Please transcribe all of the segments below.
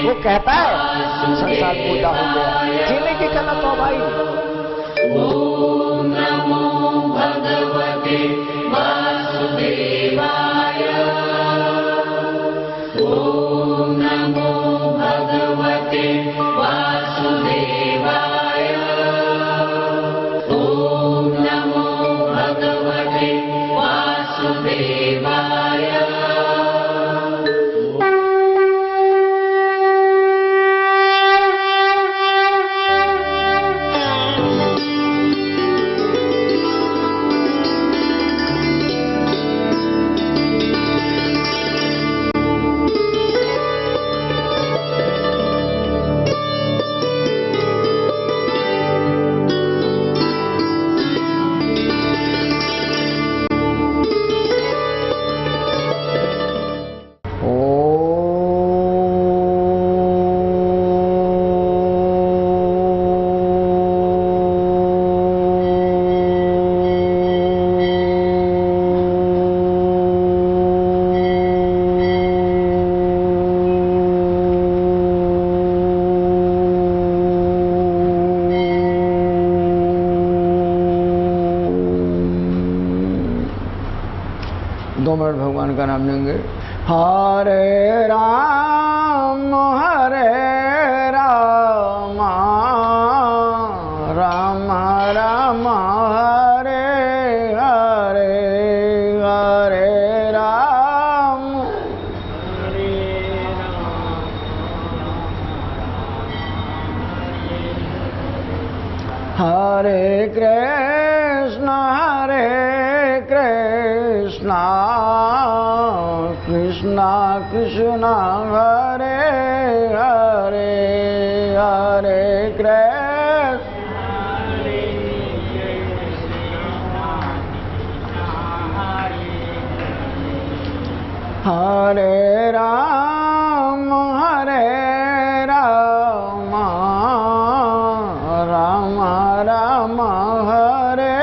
वो कहता है संसार मोटा हो गया, जीने की कला तो भाई। ओम नमो भगवते वासुदेवाय। ओम नमो भगवते वासुदेवाय। ओम नमो भगवते वासुदेवाय। भगवान का नाम लेंगे। हरे राम राम राम हरे हरे, हरे राम हरे कृष्ण कृष्ण कृष्ण हरे हरे, हरे कृष्ण हरे राम राम राम हरे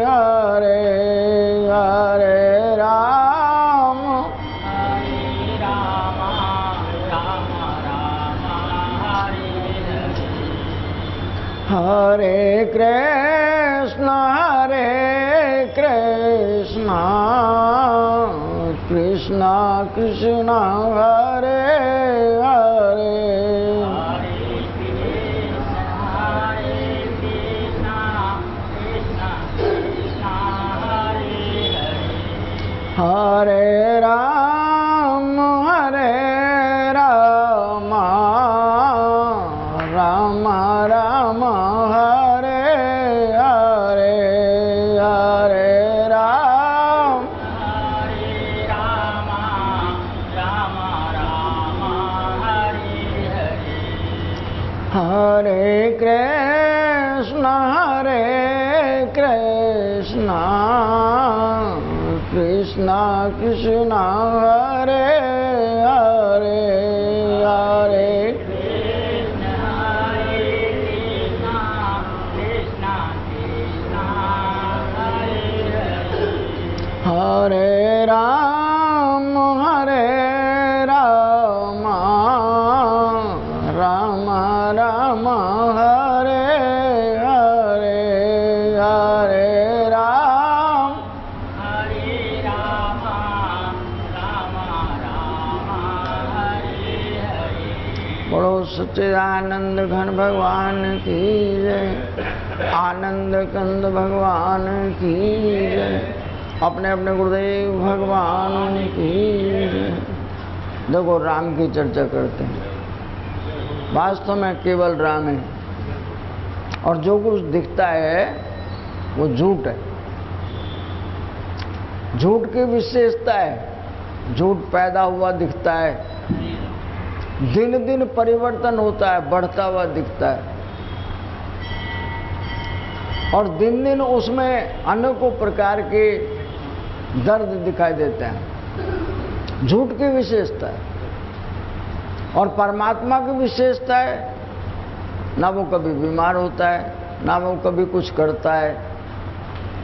हरे, हरे राम हरे कृष्ण कृष्ण कृष्ण हरे हरे, हरे राम राम राम हरे हरे, हरे राम हरे कृष्ण कृष्ण कृष्ण हरे हरे, हरे हरे राम राम राम हरे हरे, हरे राम बोलो सच्चिदानंद घन भगवान की जय, आनंद कंद भगवान की जय, अपने अपने गुरुदेव भगवान की जय। देखो राम की चर्चा करते हैं, वास्तव में केवल राम है और जो कुछ दिखता है वो झूठ है। झूठ की विशेषता है, झूठ पैदा हुआ दिखता है, दिन दिन परिवर्तन होता है, बढ़ता हुआ दिखता है और दिन दिन उसमें अनेकों प्रकार के दर्द दिखाई देते हैं। झूठ की विशेषता है। और परमात्मा की विशेषता है, ना वो कभी बीमार होता है, ना वो कभी कुछ करता है,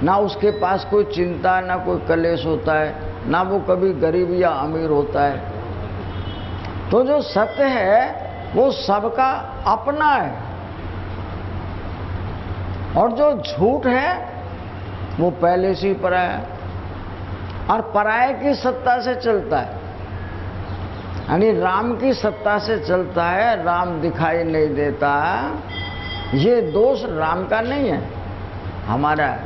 ना उसके पास कोई चिंता, ना कोई कलेश होता है, ना वो कभी गरीब या अमीर होता है। तो जो सत्य है वो सबका अपना है, और जो झूठ है वो पहले से ही पराया है, और पराये की सत्ता से चलता है, यानी राम की सत्ता से चलता है। राम दिखाई नहीं देता, ये दोष राम का नहीं है, हमारा है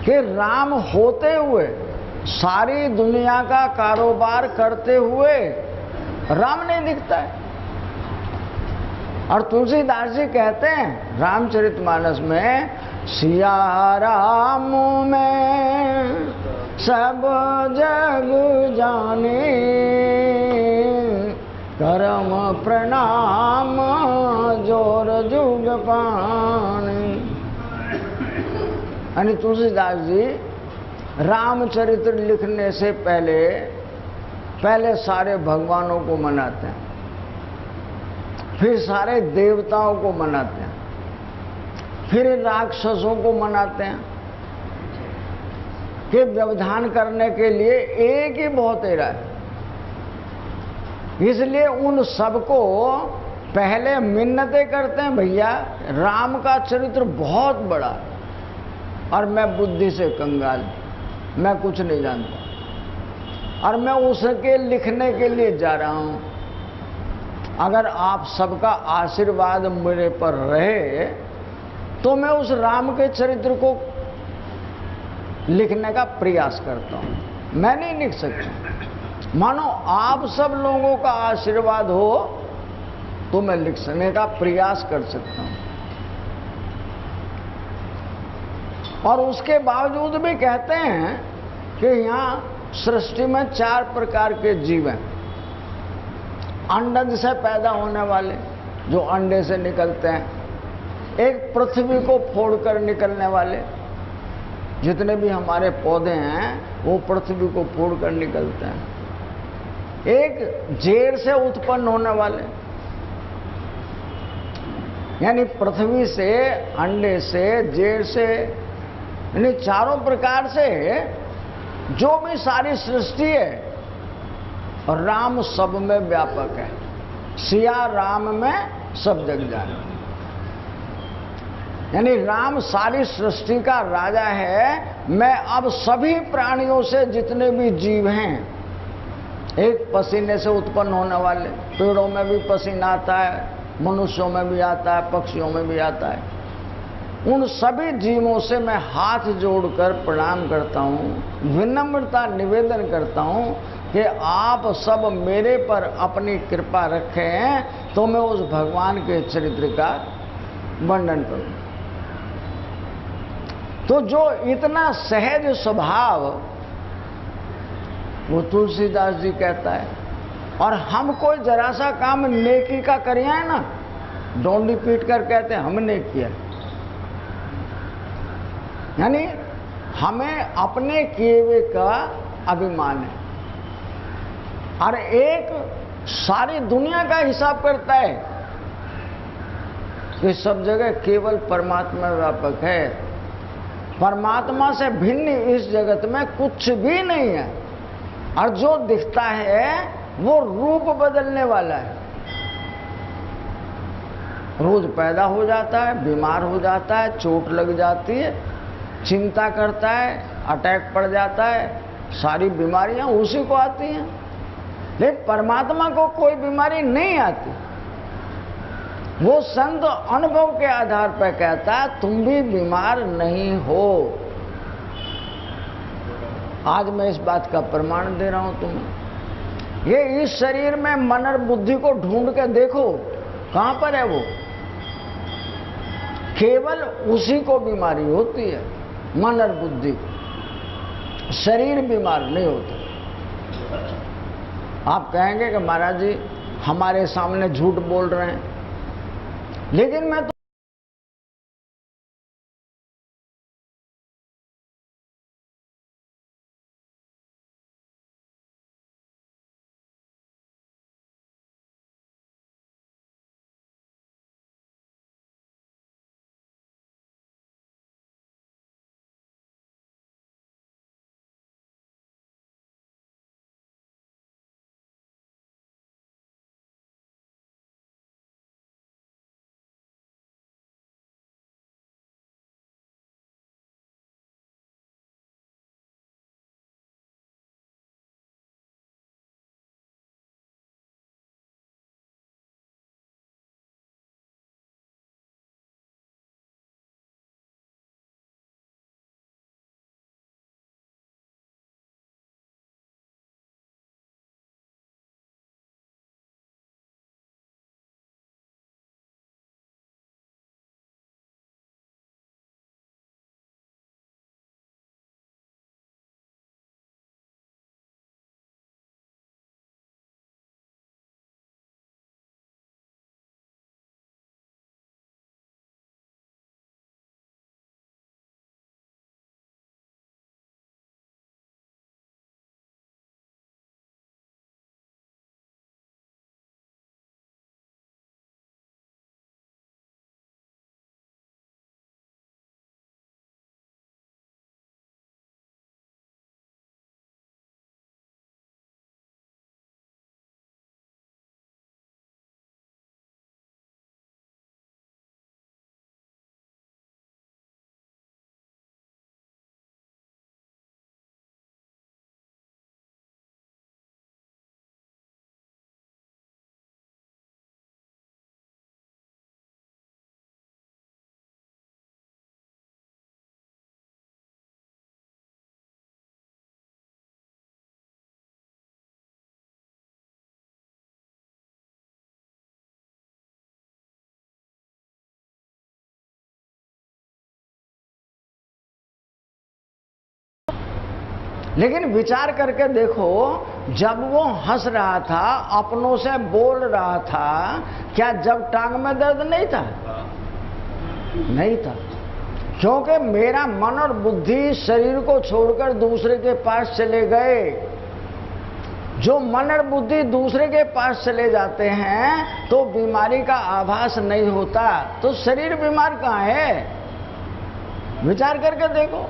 कि राम होते हुए, सारी दुनिया का कारोबार करते हुए राम नहीं दिखता है। और तुलसीदास जी कहते हैं रामचरितमानस में, सिया राम में सब जग जाने, करम प्रणाम जोर जुग पानी। यानी तुलसीदास जी रामचरित्र लिखने से पहले सारे भगवानों को मनाते हैं, फिर सारे देवताओं को मनाते हैं, फिर राक्षसों को मनाते हैं कि व्यवधान करने के लिए एक ही बहुत एरा है। इसलिए उन सबको पहले मिन्नतें करते हैं, भैया राम का चरित्र बहुत बड़ा है और मैं बुद्धि से कंगाल, मैं कुछ नहीं जानता और मैं उसके लिखने के लिए जा रहा हूं। अगर आप सबका आशीर्वाद मेरे पर रहे तो मैं उस राम के चरित्र को लिखने का प्रयास करता हूं। मैं नहीं लिख सकता, मानो आप सब लोगों का आशीर्वाद हो तो मैं लिखने का प्रयास कर सकता हूं। और उसके बावजूद भी कहते हैं कि यहाँ सृष्टि में 4 प्रकार के जीव हैं। अंडज से पैदा होने वाले जो अंडे से निकलते हैं, एक पृथ्वी को फोड़कर निकलने वाले, जितने भी हमारे पौधे हैं वो पृथ्वी को फोड़कर निकलते हैं, एक जेर से उत्पन्न होने वाले, यानी पृथ्वी से, अंडे से, जेर से, यानी चारों प्रकार से जो भी सारी सृष्टि है, और राम सब में व्यापक है। सिया राम में सब जग जाने, यानी राम सारी सृष्टि का राजा है। मैं अब सभी प्राणियों से, जितने भी जीव हैं, एक पसीने से उत्पन्न होने वाले, पेड़ों में भी पसीना आता है, मनुष्यों में भी आता है, पक्षियों में भी आता है, उन सभी जीवों से मैं हाथ जोड़कर प्रणाम करता हूँ, विनम्रता निवेदन करता हूँ कि आप सब मेरे पर अपनी कृपा रखें तो मैं उस भगवान के चरित्र का वर्णन करूं। तो जो इतना सहज स्वभाव, वो तुलसीदास जी कहता है। और हम कोई जरा सा काम नेकी का करिए है ना, डोंडी पीट कर कहते हैं हमने किया, यानी हमें अपने किए हुए का अभिमान है। और एक सारी दुनिया का हिसाब करता है कि सब जगह केवल परमात्मा व्यापक है, परमात्मा से भिन्न इस जगत में कुछ भी नहीं है। और जो दिखता है वो रूप बदलने वाला है, रोज पैदा हो जाता है, बीमार हो जाता है, चोट लग जाती है, चिंता करता है, अटैक पड़ जाता है, सारी बीमारियां उसी को आती हैं। लेकिन परमात्मा को कोई बीमारी नहीं आती। वो संत अनुभव के आधार पर कहता है तुम भी बीमार नहीं हो। आज मैं इस बात का प्रमाण दे रहा हूं तुम्हें। ये इस शरीर में मन और बुद्धि को ढूंढ के देखो, कहां पर है वो? केवल उसी को बीमारी होती है, मन और बुद्धि। शरीर बीमार नहीं होता। आप कहेंगे कि महाराज जी हमारे सामने झूठ बोल रहे हैं, लेकिन मैं तो लेकिन विचार करके देखो, जब वो हंस रहा था, अपनों से बोल रहा था, क्या जब टांग में दर्द नहीं था? नहीं था, क्योंकि मेरा मन और बुद्धि शरीर को छोड़कर दूसरे के पास चले गए। जो मन और बुद्धि दूसरे के पास चले जाते हैं तो बीमारी का आभास नहीं होता, तो शरीर बीमार कहाँ है? विचार करके देखो,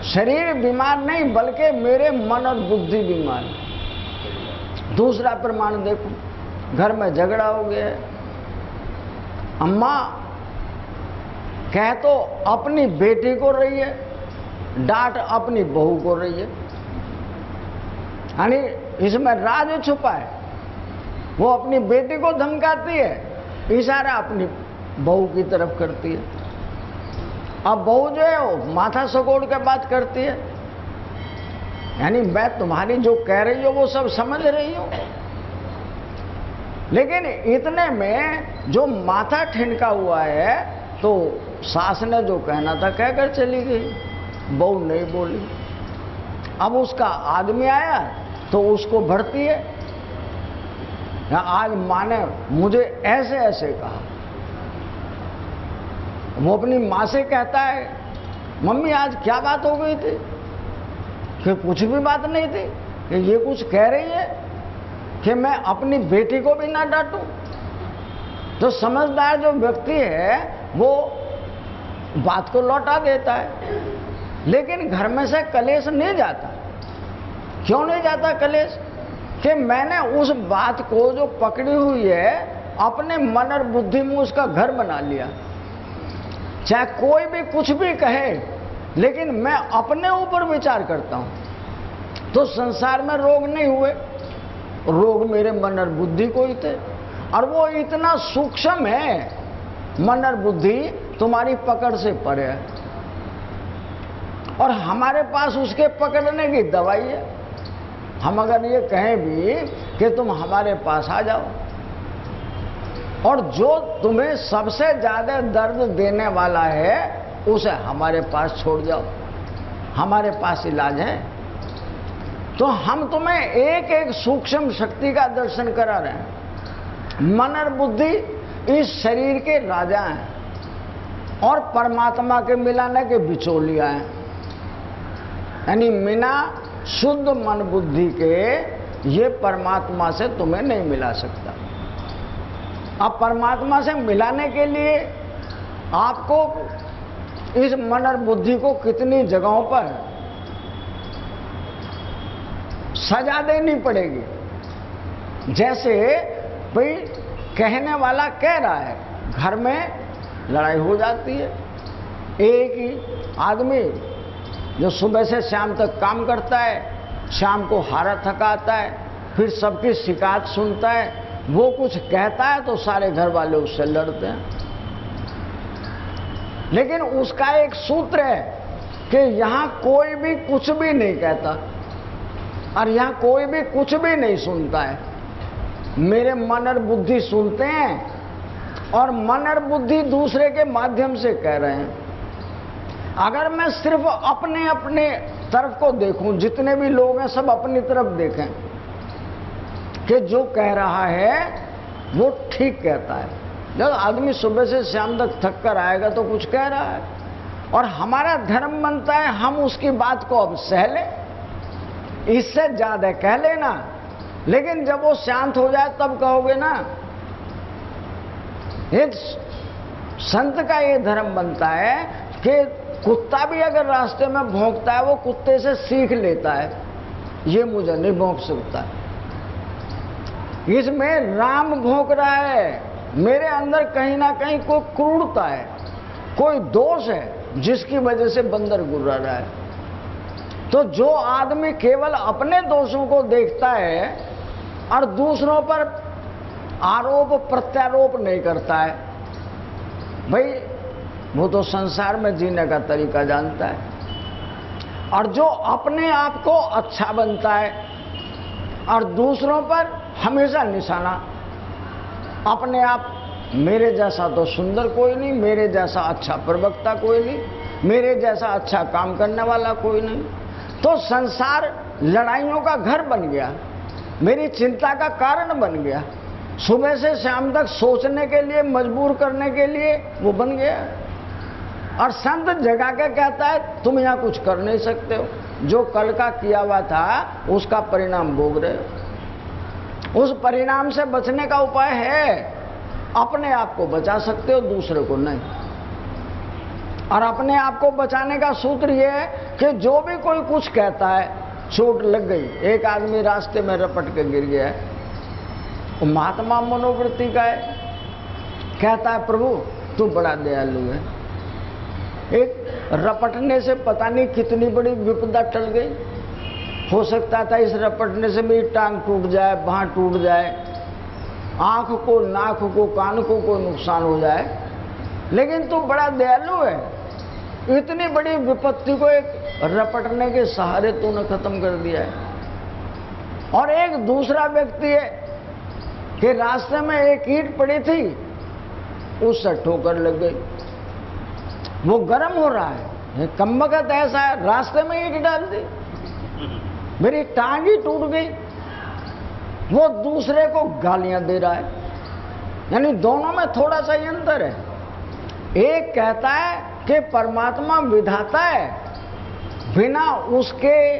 शरीर बीमार नहीं, बल्कि मेरे मन और बुद्धि बीमार। दूसरा प्रमाण देखो, घर में झगड़ा हो गया, अम्मा कह तो अपनी बेटी को रही है, डांट अपनी बहू को रही है, यानी इसमें राज छुपा है। वो अपनी बेटी को धमकाती है, इशारा अपनी बहू की तरफ करती है। अब बहू जो है वो माथा सकोड़ के बात करती है, यानी मैं तुम्हारी जो कह रही हो वो सब समझ रही हूं, लेकिन इतने में जो माथा ठिनका हुआ है तो सास ने जो कहना था कहकर चली गई, बहू नहीं बोली। अब उसका आदमी आया तो उसको भरती है, आज माँ ने मुझे ऐसे ऐसे कहा। वो अपनी माँ से कहता है, मम्मी आज क्या बात हो गई थी? कि कुछ भी बात नहीं थी, कि ये कुछ कह रही है कि मैं अपनी बेटी को भी ना डांटूं। तो समझदार जो व्यक्ति है वो बात को लौटा देता है, लेकिन घर में से कलेश नहीं जाता। क्यों नहीं जाता कलेश? कि मैंने उस बात को जो पकड़ी हुई है अपने मन और बुद्धि में उसका घर बना लिया। चाहे कोई भी कुछ भी कहे, लेकिन मैं अपने ऊपर विचार करता हूं। तो संसार में रोग नहीं हुए, रोग मेरे मन और बुद्धि को ही थे, और वो इतना सूक्ष्म है, मन और बुद्धि तुम्हारी पकड़ से परे है, और हमारे पास उसके पकड़ने की दवाई है। हम अगर ये कहें भी कि तुम हमारे पास आ जाओ, और जो तुम्हें सबसे ज्यादा दर्द देने वाला है उसे हमारे पास छोड़ जाओ, हमारे पास इलाज है। तो हम तुम्हें एक एक सूक्ष्म शक्ति का दर्शन करा रहे हैं। मन और बुद्धि इस शरीर के राजा हैं और परमात्मा के मिलाने के बिचौलिया हैं, यानी बिना शुद्ध मन बुद्धि के ये परमात्मा से तुम्हें नहीं मिला सकता। अब परमात्मा से मिलाने के लिए आपको इस मन और बुद्धि को कितनी जगहों पर सजा देनी पड़ेगी। जैसे भाई कहने वाला कह रहा है, घर में लड़ाई हो जाती है, एक ही आदमी जो सुबह से शाम तक काम करता है, शाम को हारा थका आता है, फिर सबकी शिकायत सुनता है, वो कुछ कहता है तो सारे घर वाले उससे लड़ते हैं। लेकिन उसका एक सूत्र है कि यहां कोई भी कुछ भी नहीं कहता और यहां कोई भी कुछ भी नहीं सुनता है। मेरे मन और बुद्धि सुनते हैं और मन और बुद्धि दूसरे के माध्यम से कह रहे हैं। अगर मैं सिर्फ अपने अपने तरफ को देखूं, जितने भी लोग हैं सब अपनी तरफ देखें कि जो कह रहा है वो ठीक कहता है। जब आदमी सुबह से शाम तक थक कर आएगा तो कुछ कह रहा है, और हमारा धर्म बनता है हम उसकी बात को अब सह लें, इससे ज्यादा कह लेना, लेकिन जब वो शांत हो जाए तब कहोगे ना। एक संत का ये धर्म बनता है कि कुत्ता भी अगर रास्ते में भौंकता है वो कुत्ते से सीख लेता है, ये मुझे नहीं भौंक सकता। इसमें राम भौंक रहा है, मेरे अंदर कहीं ना कहीं कोई क्रूरता है, कोई दोष है जिसकी वजह से बंदर गुर्रा रहा है। तो जो आदमी केवल अपने दोषों को देखता है और दूसरों पर आरोप प्रत्यारोप नहीं करता है, भाई वो तो संसार में जीने का तरीका जानता है। और जो अपने आप को अच्छा बनता है और दूसरों पर हमेशा निशाना, अपने आप मेरे जैसा तो सुंदर कोई नहीं, मेरे जैसा अच्छा प्रवक्ता कोई नहीं, मेरे जैसा अच्छा काम करने वाला कोई नहीं, तो संसार लड़ाइयों का घर बन गया, मेरी चिंता का कारण बन गया, सुबह से शाम तक सोचने के लिए, मजबूर करने के लिए वो बन गया। और संत जगा के कहता है तुम यहाँ कुछ कर नहीं सकते हो, जो कल का किया हुआ था उसका परिणाम भोग रहे हो। उस परिणाम से बचने का उपाय है, अपने आप को बचा सकते हो, दूसरे को नहीं। और अपने आप को बचाने का सूत्र यह है कि जो भी कोई कुछ कहता है, चोट लग गई, एक आदमी रास्ते में रपट के गिर गया है, वो महात्मा मनोवृत्ति का है, कहता है प्रभु तू बड़ा दयालु है, एक रपटने से पता नहीं कितनी बड़ी विपदा टल गई। हो सकता था इस रपटने से मेरी टांग टूट जाए, बांह टूट जाए, आंख को, नाक को, कान को कोई नुकसान हो जाए, लेकिन तू बड़ा दयालु है, इतनी बड़ी विपत्ति को एक रपटने के सहारे तूने खत्म कर दिया है। और एक दूसरा व्यक्ति है कि रास्ते में एक ईंट पड़ी थी, उससे ठोकर लग गई, वो गर्म हो रहा है, कमबख्त ऐसा है, रास्ते में ईंट डाल दी, मेरी टांग ही टूट गई। वो दूसरे को गालियां दे रहा है, यानी दोनों में थोड़ा सा ही अंतर है। एक कहता है कि परमात्मा विधाता है, बिना उसके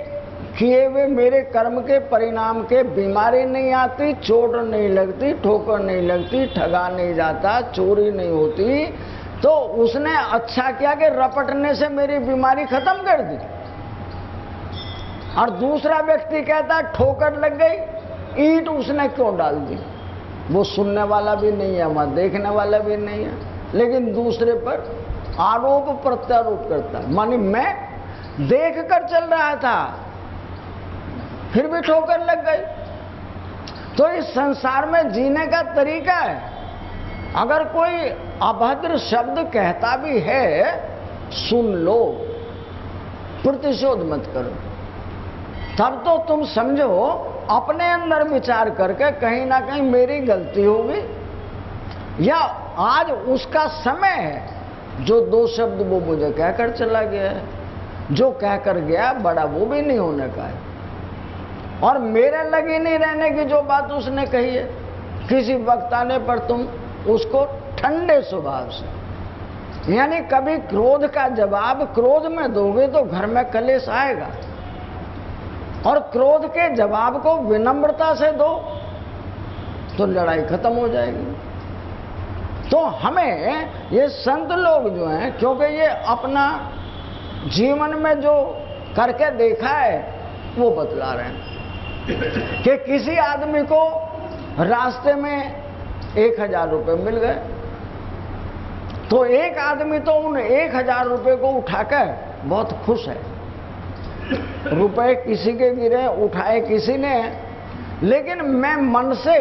किए हुए मेरे कर्म के परिणाम के बीमारी नहीं आती, चोट नहीं लगती, ठोकर नहीं लगती, ठगा नहीं जाता, चोरी नहीं होती, तो उसने अच्छा किया कि रपटने से मेरी बीमारी खत्म कर दी। और दूसरा व्यक्ति कहता ठोकर लग गई, ईंट उसने क्यों डाल दी, वो सुनने वाला भी नहीं है, वहां देखने वाला भी नहीं है, लेकिन दूसरे पर आरोप प्रत्यारोप करता है। मानी मैं देख कर चल रहा था, फिर भी ठोकर लग गई। तो इस संसार में जीने का तरीका है, अगर कोई अभद्र शब्द कहता भी है, सुन लो, प्रतिशोध मत करो। तब तो तुम समझो अपने अंदर विचार करके कहीं ना कहीं मेरी गलती होगी, या आज उसका समय है जो दो शब्द वो मुझे कहकर चला गया है, जो कहकर गया बड़ा वो भी नहीं होने का है। और मेरे लगी नहीं रहने की जो बात उसने कही है, किसी वक्त आने पर तुम उसको ठंडे स्वभाव से, यानी कभी क्रोध का जवाब क्रोध में दोगे तो घर में कलेश आएगा, और क्रोध के जवाब को विनम्रता से दो तो लड़ाई खत्म हो जाएगी। तो हमें ये संत लोग जो हैं, क्योंकि ये अपना जीवन में जो करके देखा है वो बतला रहे हैं कि किसी आदमी को रास्ते में 1000 रुपये मिल गए, तो एक आदमी तो उन 1000 रुपये को उठाकर बहुत खुश है, रुपए किसी के गिरे, उठाए किसी ने, लेकिन मैं मन से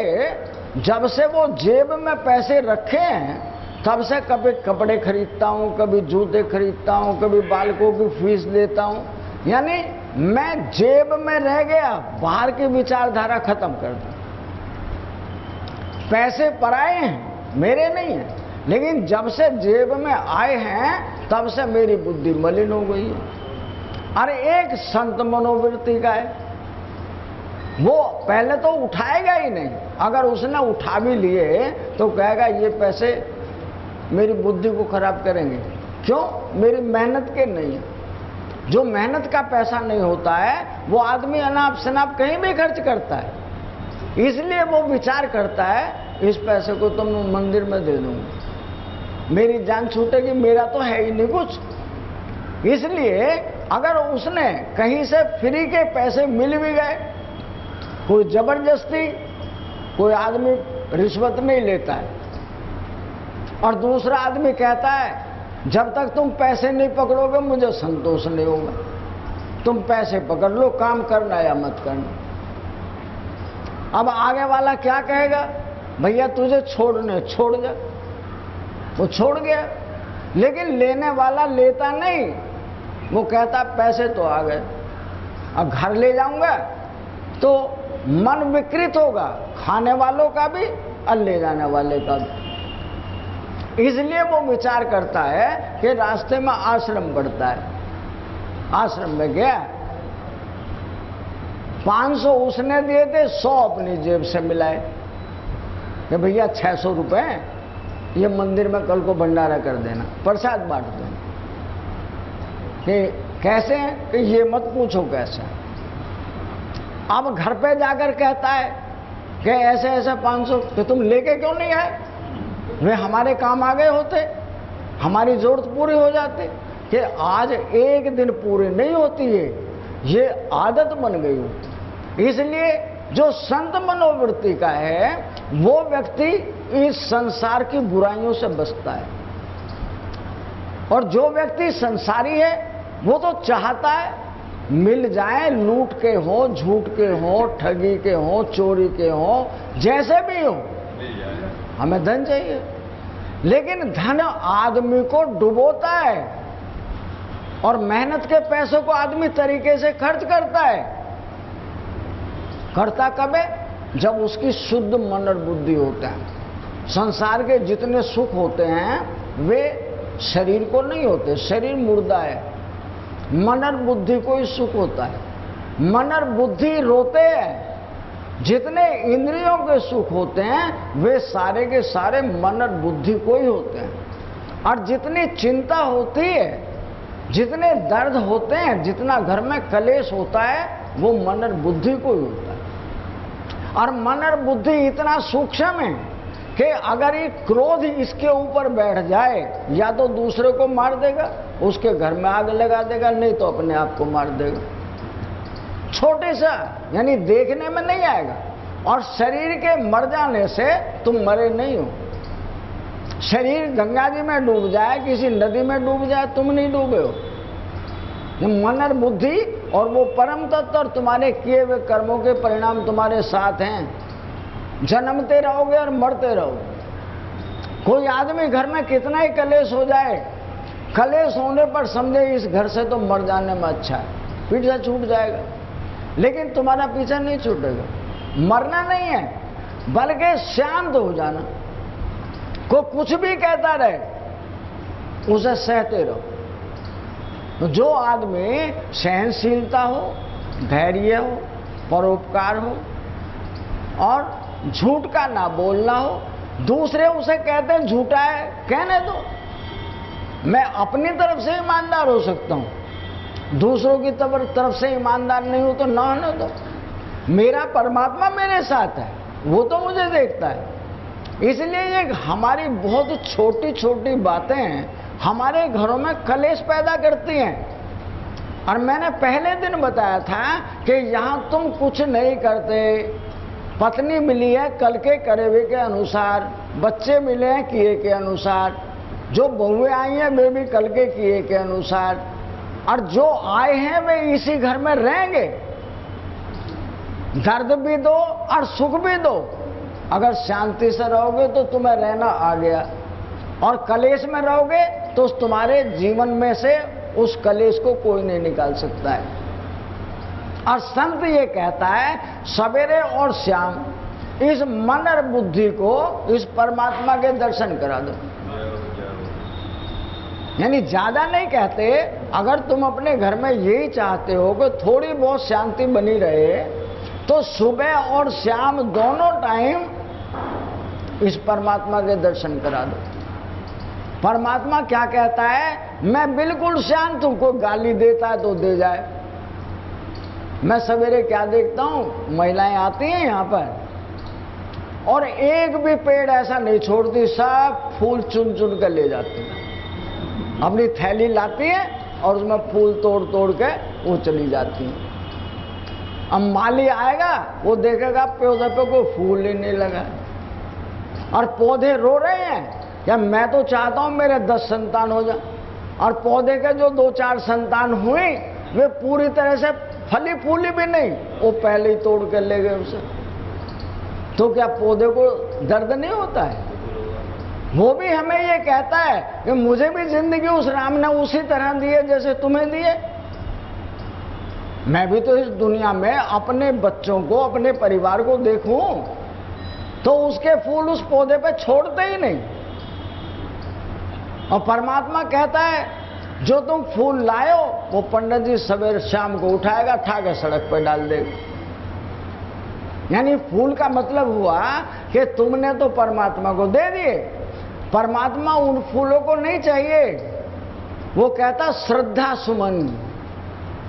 जब से वो जेब में पैसे रखे हैं तब से कभी कपड़े खरीदता हूँ, कभी जूते खरीदता हूँ, कभी बालकों की फीस देता हूँ, यानी मैं जेब में रह गया, बाहर की विचारधारा खत्म कर दी। पैसे पराए हैं, मेरे नहीं हैं, लेकिन जब से जेब में आए हैं तब से मेरी बुद्धि मलिन हो गई है। अरे एक संत मनोवृत्ति का है, वो पहले तो उठाएगा ही नहीं, अगर उसने उठा भी लिए तो कहेगा ये पैसे मेरी बुद्धि को खराब करेंगे, क्यों, मेरी मेहनत के नहीं है। जो मेहनत का पैसा नहीं होता है वो आदमी अनाप शनाप कहीं भी खर्च करता है, इसलिए वो विचार करता है इस पैसे को तो मैं मंदिर में दे दूंगा, मेरी जान छूटेगी, मेरा तो है ही नहीं कुछ। इसलिए अगर उसने कहीं से फ्री के पैसे मिल भी गए, कोई जबरदस्ती, कोई आदमी रिश्वत नहीं लेता है, और दूसरा आदमी कहता है जब तक तुम पैसे नहीं पकड़ोगे मुझे संतोष नहीं होगा, तुम पैसे पकड़ लो, काम करना या मत करना। अब आगे वाला क्या कहेगा, भैया तुझे छोड़ने छोड़ जा, वो छोड़ गया, लेकिन लेने वाला लेता नहीं, वो कहता पैसे तो आ गए, अब घर ले जाऊंगा तो मन विकृत होगा, खाने वालों का भी और ले जाने वाले का भी। इसलिए वो विचार करता है कि रास्ते में आश्रम पड़ता है, आश्रम में गया, 500 उसने दिए थे, 100 अपनी जेब से मिलाए कि भैया 600 रुपए ये मंदिर में कल को भंडारा कर देना, प्रसाद बांट देना। कि कैसे हैं कि ये मत पूछो कैसे। अब घर पे जाकर कहता है कि ऐसे ऐसे 500, तो तुम लेके क्यों नहीं आए? वे हमारे काम आ गए होते, हमारी जरूरत पूरी हो जाती। कि आज एक दिन पूरी नहीं होती है, ये आदत बन गई होती। इसलिए जो संत मनोवृत्ति का है वो व्यक्ति इस संसार की बुराइयों से बचता है। और जो व्यक्ति संसारी है वो तो चाहता है मिल जाए, लूट के हो, झूठ के हो, ठगी के हो, चोरी के हो, जैसे भी हो, हमें धन चाहिए। लेकिन धन आदमी को डुबोता है और मेहनत के पैसों को आदमी तरीके से खर्च करता है। करता कब है? जब उसकी शुद्ध मन और बुद्धि होता है। संसार के जितने सुख होते हैं वे शरीर को नहीं होते, शरीर मुर्दा है। मन और बुद्धि को ही सुख होता है। मन और बुद्धि रोते हैं। जितने इंद्रियों के सुख होते हैं वे सारे के सारे मन और बुद्धि को ही होते हैं। और जितनी चिंता होती है, जितने दर्द होते हैं, जितना घर में कलेश होता है, वो मन और बुद्धि को ही होता है। और मन और बुद्धि इतना सूक्ष्म है कि अगर ये क्रोध इसके ऊपर बैठ जाए, या तो दूसरे को मार देगा, उसके घर में आग लगा देगा, नहीं तो अपने आप को मार देगा। छोटे सा, यानी देखने में नहीं आएगा। और शरीर के मर जाने से तुम मरे नहीं हो। शरीर गंगा जी में डूब जाए, किसी नदी में डूब जाए, तुम नहीं डूबे हो। मन और बुद्धि और वो परम तत्व और तुम्हारे किए हुए कर्मों के परिणाम तुम्हारे साथ हैं। जन्मते रहोगे और मरते रहोगे। कोई आदमी घर में कितना ही कलेश हो जाए, कलेश होने पर समझे इस घर से तो मर जाने में अच्छा है, पीछा छूट जाएगा। लेकिन तुम्हारा पीछा नहीं छूटेगा। मरना नहीं है, बल्कि शांत हो जाना। को कुछ भी कहता रहे उसे सहते रहो। जो आदमी सहनशीलता हो, धैर्य हो, परोपकार हो और झूठ का ना बोलना हो, दूसरे उसे कहते हैं झूठा है, कहने दो। मैं अपनी तरफ से ईमानदार हो सकता हूं, दूसरों की तरफ से ईमानदार नहीं हो तो ना होने दो। मेरा परमात्मा मेरे साथ है, वो तो मुझे देखता है। इसलिए ये हमारी बहुत छोटी छोटी बातें हमारे घरों में कलेश पैदा करती हैं। और मैंने पहले दिन बताया था कि यहाँ तुम कुछ नहीं करते, पत्नी मिली है कल के करे हुए के अनुसार, बच्चे मिले हैं किए के अनुसार, जो बहुएं आई हैं वे भी कल के किए के अनुसार, और जो आए हैं वे इसी घर में रहेंगे। दर्द भी दो और सुख भी दो। अगर शांति से रहोगे तो तुम्हें रहना आ गया, और कलेश में रहोगे तो तुम्हारे जीवन में से उस कलेश को कोई नहीं निकाल सकता है। और संत ये कहता है सवेरे और शाम इस मन और बुद्धि को इस परमात्मा के दर्शन करा दो। यानी ज्यादा नहीं कहते, अगर तुम अपने घर में यही चाहते हो कि थोड़ी बहुत शांति बनी रहे, तो सुबह और शाम दोनों टाइम इस परमात्मा के दर्शन करा दो। परमात्मा क्या कहता है? मैं बिल्कुल शांत हूं, कोई गाली देता है तो दे जाए। मैं सवेरे क्या देखता हूं, महिलाएं आती हैं यहां पर और एक भी पेड़ ऐसा नहीं छोड़ती, सब फूल चुन चुन कर ले जाती हैं। अपनी थैली लाती हैं और उसमें फूल तोड़ तोड़ के वो चली जाती हैं। अब माली आएगा, वो देखेगा पौधे पे कोई फूल ही नहीं लगा, और पौधे रो रहे हैं या मैं तो चाहता हूं मेरे 10 संतान हो जाए, और पौधे के जो 2-4 संतान हुए वे पूरी तरह से फली फूली भी नहीं, वो पहले ही तोड़ कर ले गए उसे। तो क्या पौधे को दर्द नहीं होता है? वो भी हमें ये कहता है कि मुझे भी जिंदगी उस राम ने उसी तरह दी है जैसे तुम्हें दिए। मैं भी तो इस दुनिया में अपने बच्चों को, अपने परिवार को देखूं तो उसके फूल उस पौधे पे छोड़ते ही नहीं। और परमात्मा कहता है जो तुम फूल लाए हो वो पंडित जी सवेरे शाम को उठाएगा, उठा के सड़क पर डाल देगा। यानी फूल का मतलब हुआ कि तुमने तो परमात्मा को दे दिए, परमात्मा उन फूलों को नहीं चाहिए। वो कहता श्रद्धा सुमन,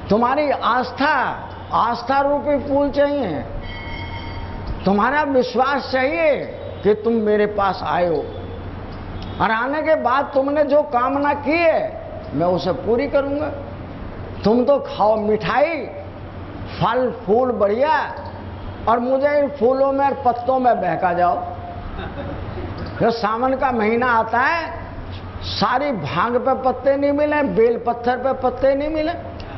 तुम्हारी आस्था रूपी फूल चाहिए, तुम्हारा विश्वास चाहिए कि तुम मेरे पास आए हो, और आने के बाद तुमने जो कामना की है मैं उसे पूरी करूंगा। तुम तो खाओ मिठाई, फल फूल बढ़िया, और मुझे इन फूलों में और पत्तों में बहका जाओ। जब सावन का महीना आता है, सारी भांग पे पत्ते नहीं मिले, बेल पत्थर पे पत्ते नहीं मिले,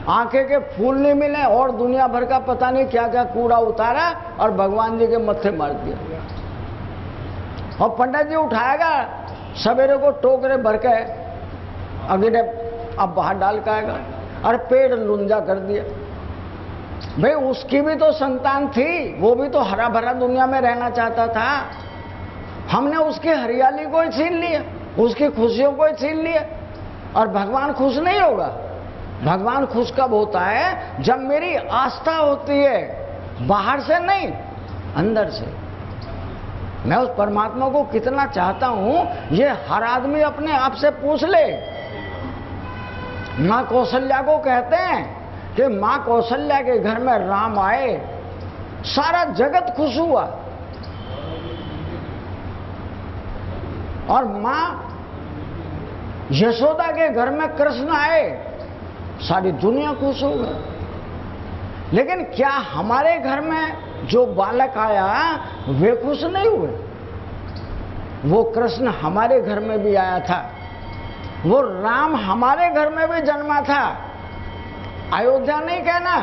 आंखें के फूल नहीं मिले, और दुनिया भर का पता नहीं क्या क्या कूड़ा उतारा और भगवान जी के मत्थे मार दिया। और पंडित जी उठाएगा सवेरे को टोकरे भर के, अगले अब बाहर डाल के आएगा, और पेड़ लुंजा कर दिया। भाई उसकी भी तो संतान थी, वो भी तो हरा भरा दुनिया में रहना चाहता था। हमने उसकी हरियाली को ही छीन लिया, उसकी खुशियों को ही छीन लिया, और भगवान खुश नहीं होगा। भगवान खुश कब होता है? जब मेरी आस्था होती है, बाहर से नहीं अंदर से। मैं उस परमात्मा को कितना चाहता हूं, ये हर आदमी अपने आप से पूछ ले। मां कौशल्या को कहते हैं कि मां कौशल्या के घर में राम आए, सारा जगत खुश हुआ, और मां यशोदा के घर में कृष्ण आए, सारी दुनिया खुश हो गई। लेकिन क्या हमारे घर में जो बालक आया वे खुश नहीं हुए? वो कृष्ण हमारे घर में भी आया था, वो राम हमारे घर में भी जन्मा था। अयोध्या नहीं कहना,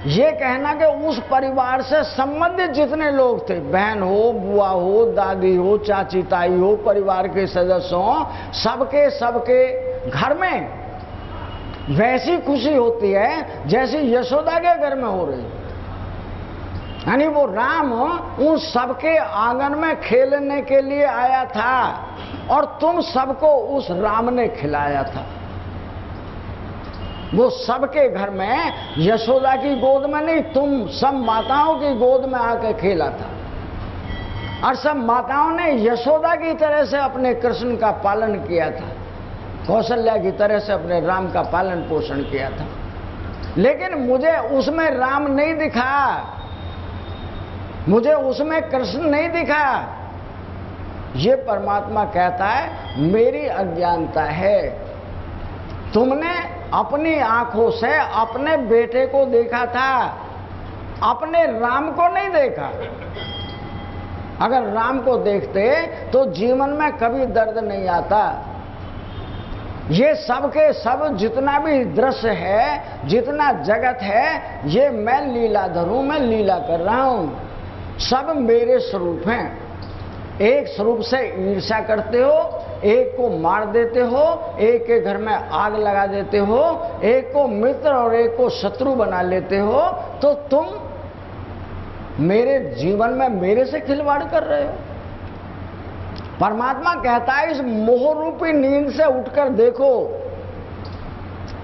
ये कहना कि उस परिवार से संबंधित जितने लोग थे, बहन हो, बुआ हो, दादी हो, चाची ताई हो, परिवार के सदस्य हो, सबके घर में वैसी खुशी होती है जैसी यशोदा के घर में हो रही। यानी वो राम उन सबके आंगन में खेलने के लिए आया था, और तुम सबको उस राम ने खिलाया था। वो सबके घर में, यशोदा की गोद में नहीं, तुम सब माताओं की गोद में आके खेला था, और सब माताओं ने यशोदा की तरह से अपने कृष्ण का पालन किया था, कौशल्या की तरह से अपने राम का पालन पोषण किया था। लेकिन मुझे उसमें राम नहीं दिखा, मुझे उसमें कृष्ण नहीं दिखा। ये परमात्मा कहता है मेरी अज्ञानता है। तुमने अपनी आंखों से अपने बेटे को देखा था, अपने राम को नहीं देखा। अगर राम को देखते तो जीवन में कभी दर्द नहीं आता। ये सब के सब जितना भी दृश्य है, जितना जगत है, ये मैं लीलाधर हूं, मैं लीला कर रहा हूं। सब मेरे स्वरूप हैं। एक स्वरूप से ईर्ष्या करते हो, एक को मार देते हो, एक के घर में आग लगा देते हो, एक को मित्र और एक को शत्रु बना लेते हो, तो तुम मेरे जीवन में मेरे से खिलवाड़ कर रहे हो। परमात्मा कहता है इस मोह रूपी नींद से उठकर देखो,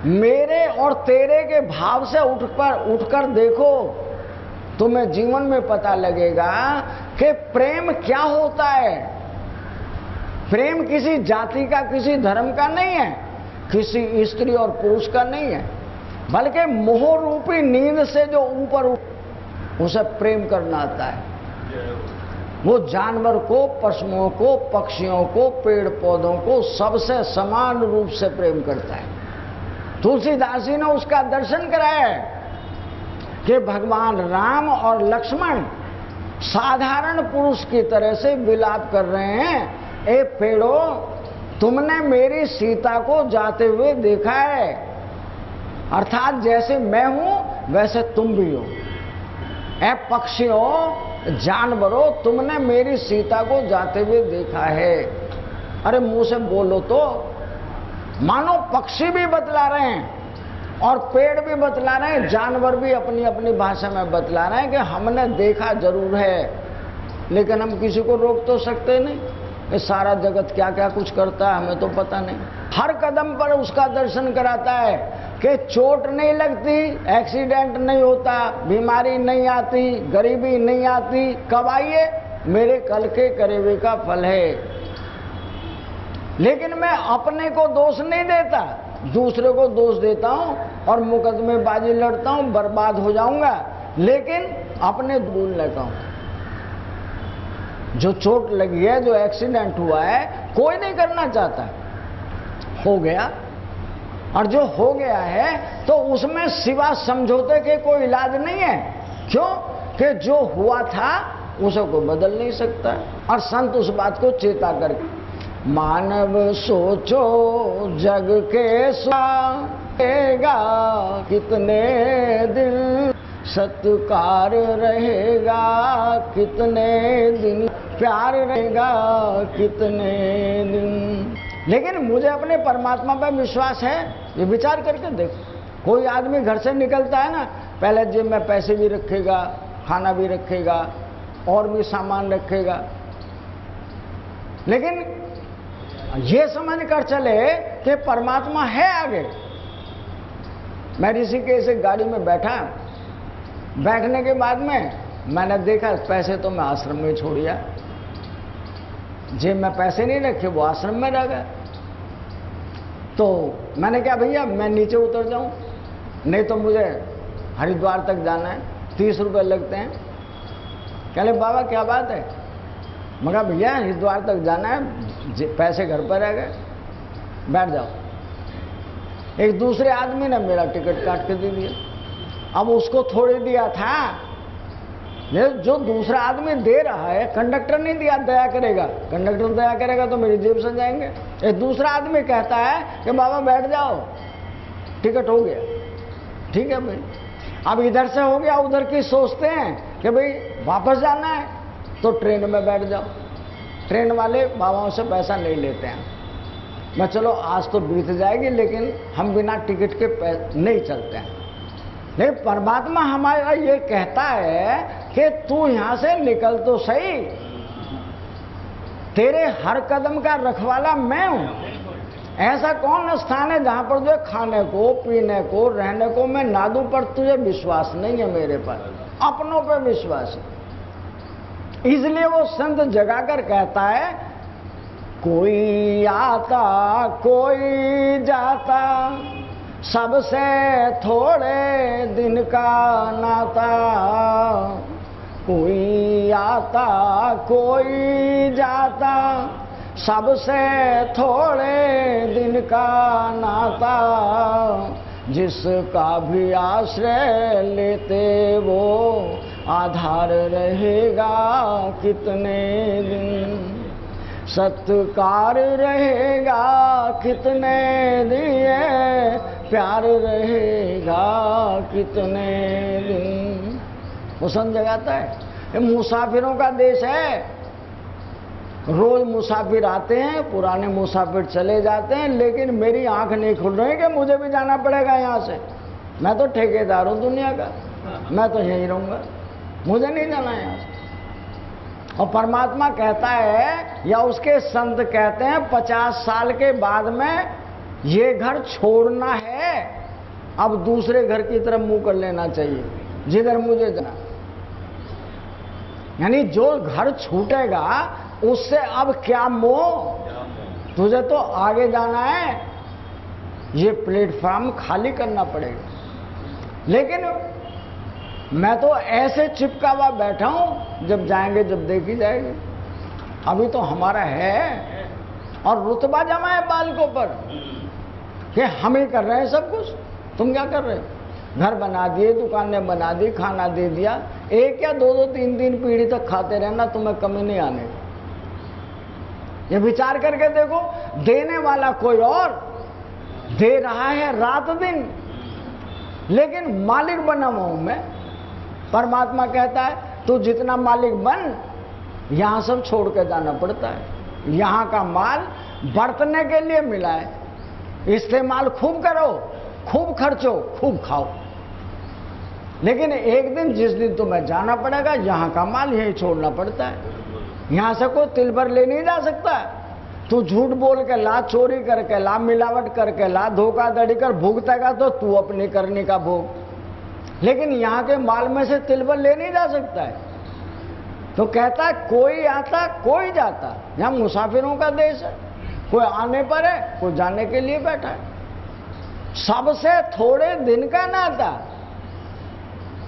मेरे और तेरे के भाव से उठकर देखो, तुम्हें जीवन में पता लगेगा कि प्रेम क्या होता है। प्रेम किसी जाति का, किसी धर्म का नहीं है, किसी स्त्री और पुरुष का नहीं है, बल्कि मोह रूपी नींद से जो ऊपर उसे प्रेम करना आता है। वो जानवर को, पशुओं को, पक्षियों को, पेड़ पौधों को सबसे समान रूप से प्रेम करता है। तुलसीदास जी ने उसका दर्शन कराया है कि भगवान राम और लक्ष्मण साधारण पुरुष की तरह से विलाप कर रहे हैं, ए पेड़ो तुमने मेरी सीता को जाते हुए देखा है, अर्थात जैसे मैं हूं वैसे तुम भी हो। ए पक्षियों, जानवरों, तुमने मेरी सीता को जाते हुए देखा है। अरे मुंह से बोलो तो। मानो पक्षी भी बतला रहे हैं और पेड़ भी बतला रहे हैं, जानवर भी अपनी अपनी भाषा में बतला रहे हैं कि हमने देखा जरूर है, लेकिन हम किसी को रोक तो सकते नहीं। ये सारा जगत क्या क्या कुछ करता है हमें तो पता नहीं। हर कदम पर उसका दर्शन कराता है कि चोट नहीं लगती, एक्सीडेंट नहीं होता, बीमारी नहीं आती, गरीबी नहीं आती। कब आई है? मेरे कल के करे हुए का फल है। लेकिन मैं अपने को दोष नहीं देता, दूसरे को दोष देता हूं और मुकदमेबाजी लड़ता हूं, बर्बाद हो जाऊंगा, लेकिन अपने भूल लेता हूं। जो चोट लगी है, जो एक्सीडेंट हुआ है, कोई नहीं करना चाहता, हो गया। और जो हो गया है तो उसमें सिवा समझौते के कोई इलाज नहीं है। क्यों? कि जो हुआ था उसे कोई बदल नहीं सकता। और संत उस बात को चेता करके, मानव सोचो जग के रहेगा कितने दिन, सत्कार रहेगा कितने दिन, प्यार रहेगा कितने दिन। लेकिन मुझे अपने परमात्मा पर विश्वास है। ये विचार करके देखो, कोई आदमी घर से निकलता है ना, पहले जेब में पैसे भी रखेगा, खाना भी रखेगा, और भी सामान रखेगा, लेकिन ये समझ कर चले कि परमात्मा है आगे। मैं ऋषिकेश से गाड़ी में बैठा, बैठने के बाद में मैंने देखा पैसे तो मैं आश्रम में छोड़िया, जेब में पैसे नहीं रखे, वो आश्रम में रह गए। तो मैंने कहा भैया मैं नीचे उतर जाऊं, नहीं तो मुझे हरिद्वार तक जाना है, 30 रुपये लगते हैं। कहले बाबा क्या बात है? मैं कहा भैया हरिद्वार तक जाना है, पैसे घर पर रह गए, बैठ जाओ। एक दूसरे आदमी ने मेरा टिकट काट के दे दिया। अब उसको थोड़ी दिया था, जो दूसरा आदमी दे रहा है, कंडक्टर नहीं दिया, दया करेगा। कंडक्टर दया करेगा तो मेरी जेब से जाएंगे। एक दूसरा आदमी कहता है कि बाबा बैठ जाओ, टिकट हो गया, ठीक है भाई। अब इधर से हो गया, उधर की सोचते हैं कि भाई वापस जाना है तो ट्रेन में बैठ जाओ। ट्रेन वाले बाबाओं से पैसा नहीं लेते हैं। मैं चलो आज तो बीत जाएगी, लेकिन हम बिना टिकट के नहीं चलते हैं। लेकिन परमात्मा हमारा ये कहता है कि तू यहां से निकल तो सही, तेरे हर कदम का रखवाला मैं हूं। ऐसा कौन स्थान है जहां पर जो खाने को, पीने को, रहने को मैं ना दूं, पर तुझे विश्वास नहीं है मेरे पर, अपनों पर विश्वास है। इसलिए वो संत जगाकर कहता है, कोई आता कोई जाता, सबसे थोड़े दिन का नाता। कोई आता कोई जाता, सबसे थोड़े दिन का नाता। जिसका भी आश्रय लेते वो आधार रहेगा कितने दिन, सत्कार रहेगा कितने दिन, प्यार रहेगा कितने दिन। वो संत जगाता है, ये मुसाफिरों का देश है। रोज मुसाफिर आते हैं, पुराने मुसाफिर चले जाते हैं, लेकिन मेरी आंख नहीं खुल रही कि मुझे भी जाना पड़ेगा यहाँ से। मैं तो ठेकेदार हूँ दुनिया का, मैं तो यहीं रहूँगा, मुझे नहीं जाना यहाँ से। और परमात्मा कहता है, या उसके संत कहते हैं, 50 साल के बाद में ये घर छोड़ना है, अब दूसरे घर की तरफ मुंह कर लेना चाहिए जिधर मुझे जाना। यानी जो घर छूटेगा उससे अब क्या मोह, तुझे तो आगे जाना है, ये प्लेटफॉर्म खाली करना पड़ेगा। लेकिन मैं तो ऐसे चिपका हुआ बैठा हूं, जब जाएंगे जब देखी जाएगी। अभी तो हमारा है, और रुतबा जमा है बालकों पर कि हम ही कर रहे हैं सब कुछ। तुम क्या कर रहे हो? घर बना दिए, दुकानें बना दी, खाना दे दिया, एक या दो 3 पीढ़ी तक खाते रहना, तुम्हें कमी नहीं आने। ये विचार करके देखो, देने वाला कोई और दे रहा है रात दिन, लेकिन मालिक बना हुआ हूं मैं। परमात्मा कहता है तू जितना मालिक बन, यहां सब छोड़ के जाना पड़ता है। यहां का माल बरतने के लिए मिला है, इस्तेमाल खूब करो, खूब खर्चो, खूब खाओ। लेकिन एक दिन जिस दिन तुम्हें जाना पड़ेगा, यहां का माल यहीं छोड़ना पड़ता है। यहां से कोई तिल भर ले नहीं जा सकता। तू झूठ बोल के ला, चोरी करके ला, मिलावट करके ला, धोखाधड़ी कर भोगतेगा तो तू अपनी करनी का भोग। लेकिन यहां के माल में से तिल भर ले नहीं जा सकता है। तो कहता है कोई आता कोई जाता, यहां मुसाफिरों का देश है। कोई आने पर है, कोई जाने के लिए बैठा है। सबसे थोड़े दिन का नाता।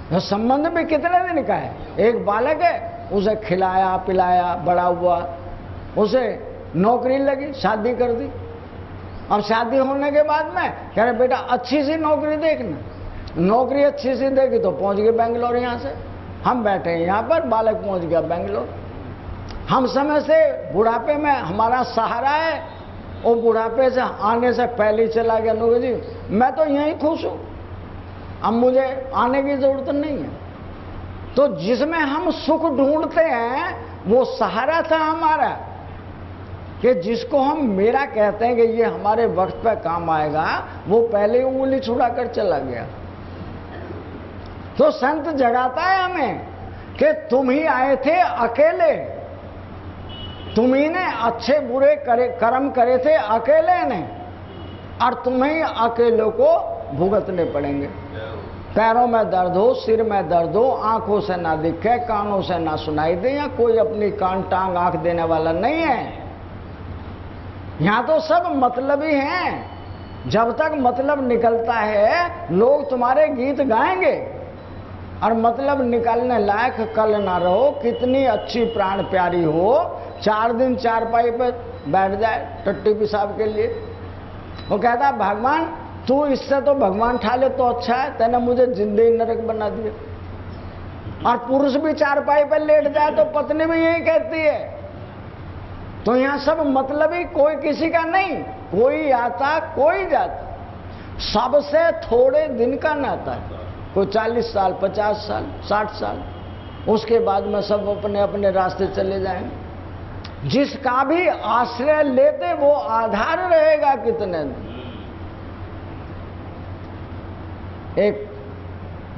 तो संबंध भी कितने दिन का है? एक बालक है, उसे खिलाया पिलाया बड़ा हुआ, उसे नौकरी लगी, शादी कर दी। अब शादी होने के बाद में कह रहे बेटा अच्छी सी नौकरी देखना। नौकरी अच्छी सी देखी तो पहुंच गए बेंगलोर। यहां से हम बैठे हैं यहाँ पर, बालक पहुंच गया बेंगलोर। हम समय से बुढ़ापे में हमारा सहारा है, वो बुढ़ापे से आने से पहले ही चला गया। नौकरी जी मैं तो यहीं खुश हूं, अब मुझे आने की जरूरत नहीं है। तो जिसमें हम सुख ढूंढते हैं वो सहारा था हमारा, कि जिसको हम मेरा कहते हैं कि ये हमारे वक्त पे काम आएगा, वो पहले ही उंगली छुड़ाकर चला गया। तो संत जगाता है हमें कि तुम ही आए थे अकेले, तुम ही ने अच्छे बुरे कर्म करे थे अकेले ने, और तुम्हें अकेले को भुगतने पड़ेंगे। पैरों में दर्द हो, सिर में दर्द हो, आंखों से ना दिखे, कानों से ना सुनाई दे, या कोई अपनी कान टांग आंख देने वाला नहीं है। यहां तो सब मतलब ही हैं। जब तक मतलब निकलता है लोग तुम्हारे गीत गाएंगे, और मतलब निकालने लायक कल ना रहो, कितनी अच्छी प्राण प्यारी हो, 4 दिन चारपाई पे बैठ जाए टट्टी पेशाब के लिए। वो कहता है भगवान तू इससे तो भगवान ठा ले तो अच्छा है, तेने मुझे जिंदगी नरक बना दिया। और पुरुष भी चारपाई पे लेट जाए तो पत्नी भी यही कहती है। तो यहां सब मतलब ही कोई किसी का नहीं, कोई आता कोई जाता, सबसे थोड़े दिन का नाता है। कोई 40 साल 50 साल 60 साल, उसके बाद में सब अपने अपने रास्ते चले जाएंगे। जिसका भी आश्रय लेते वो आधार रहेगा कितने दिन। एक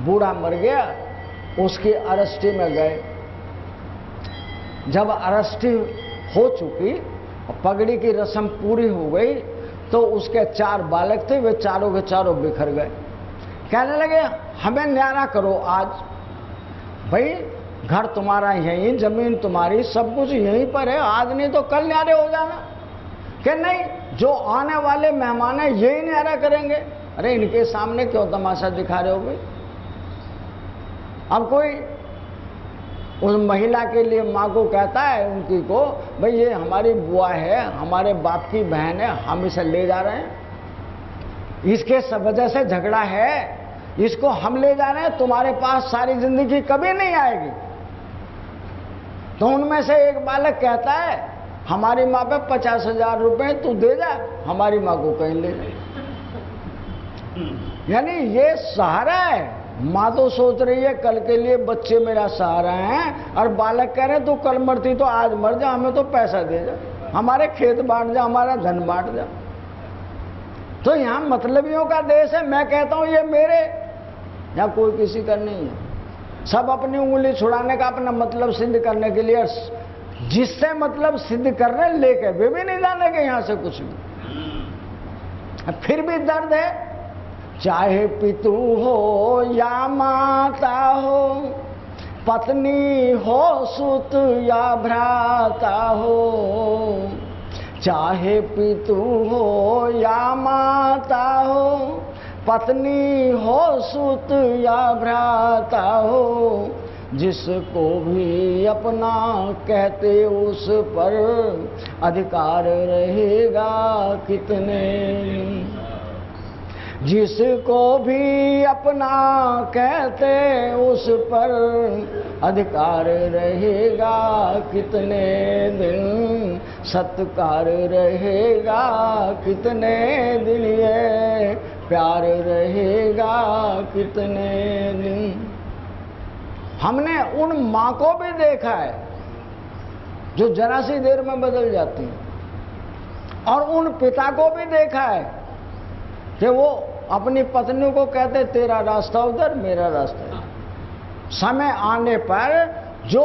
बूढ़ा मर गया, उसकी अरेस्टी में गए। जब अरेस्टी हो चुकी, पगड़ी की रस्म पूरी हो गई, तो उसके 4 बालक थे, वे चारों के चारों बिखर गए। कहने लगे हमें न्यारा करो आज, भाई घर तुम्हारा यहीं, जमीन तुम्हारी, सब कुछ यहीं पर है, आज नहीं तो कल न्यारे हो जाना। कि नहीं, जो आने वाले मेहमान है यही न्यारा करेंगे। अरे इनके सामने क्यों तमाशा दिखा रहे हो भाई। अब कोई उस महिला के लिए माँ को कहता है उनकी को, भाई ये हमारी बुआ है, हमारे बाप की बहन है, हम इसे ले जा रहे हैं, इसके सब वजह से झगड़ा है, इसको हम ले जा रहे हैं, तुम्हारे पास सारी जिंदगी कभी नहीं आएगी। तो उनमें से एक बालक कहता है हमारी माँ पे 50,000 रुपए तू दे जा, हमारी माँ को कहीं ले जा। यानी ये सहारा है। माँ तो सोच रही है कल के लिए बच्चे मेरा सहारा हैं, और बालक कह रहे तू कल मरती तो आज मर जा, हमें तो पैसा दे जा, हमारे खेत बांट जा, हमारा धन बांट जा। तो यहाँ मतलबियों का देश है। मैं कहता हूँ ये मेरे, यहाँ कोई किसी का नहीं है। सब अपनी उंगली छुड़ाने का, अपना मतलब सिद्ध करने के लिए, जिससे मतलब सिद्ध करने लेके वे भी नहीं जानेंगे यहाँ से कुछ भी। फिर भी दर्द है, चाहे पितु हो या माता हो, पत्नी हो सुत या भ्राता हो, चाहे पितु हो या माता हो, पत्नी हो सुत या भ्राता हो, जिसको भी अपना कहते उस पर अधिकार रहेगा कितने। जिसको भी अपना कहते उस पर अधिकार रहेगा कितने दिन, सत्कार रहेगा कितने दिन, ये प्यार रहेगा कितने दिन। हमने उन माँ को भी देखा है जो जरा सी देर में बदल जाती है, और उन पिता को भी देखा है कि वो अपनी पत्नी को कहते तेरा रास्ता उधर, मेरा रास्ता इधर। समय आने पर जो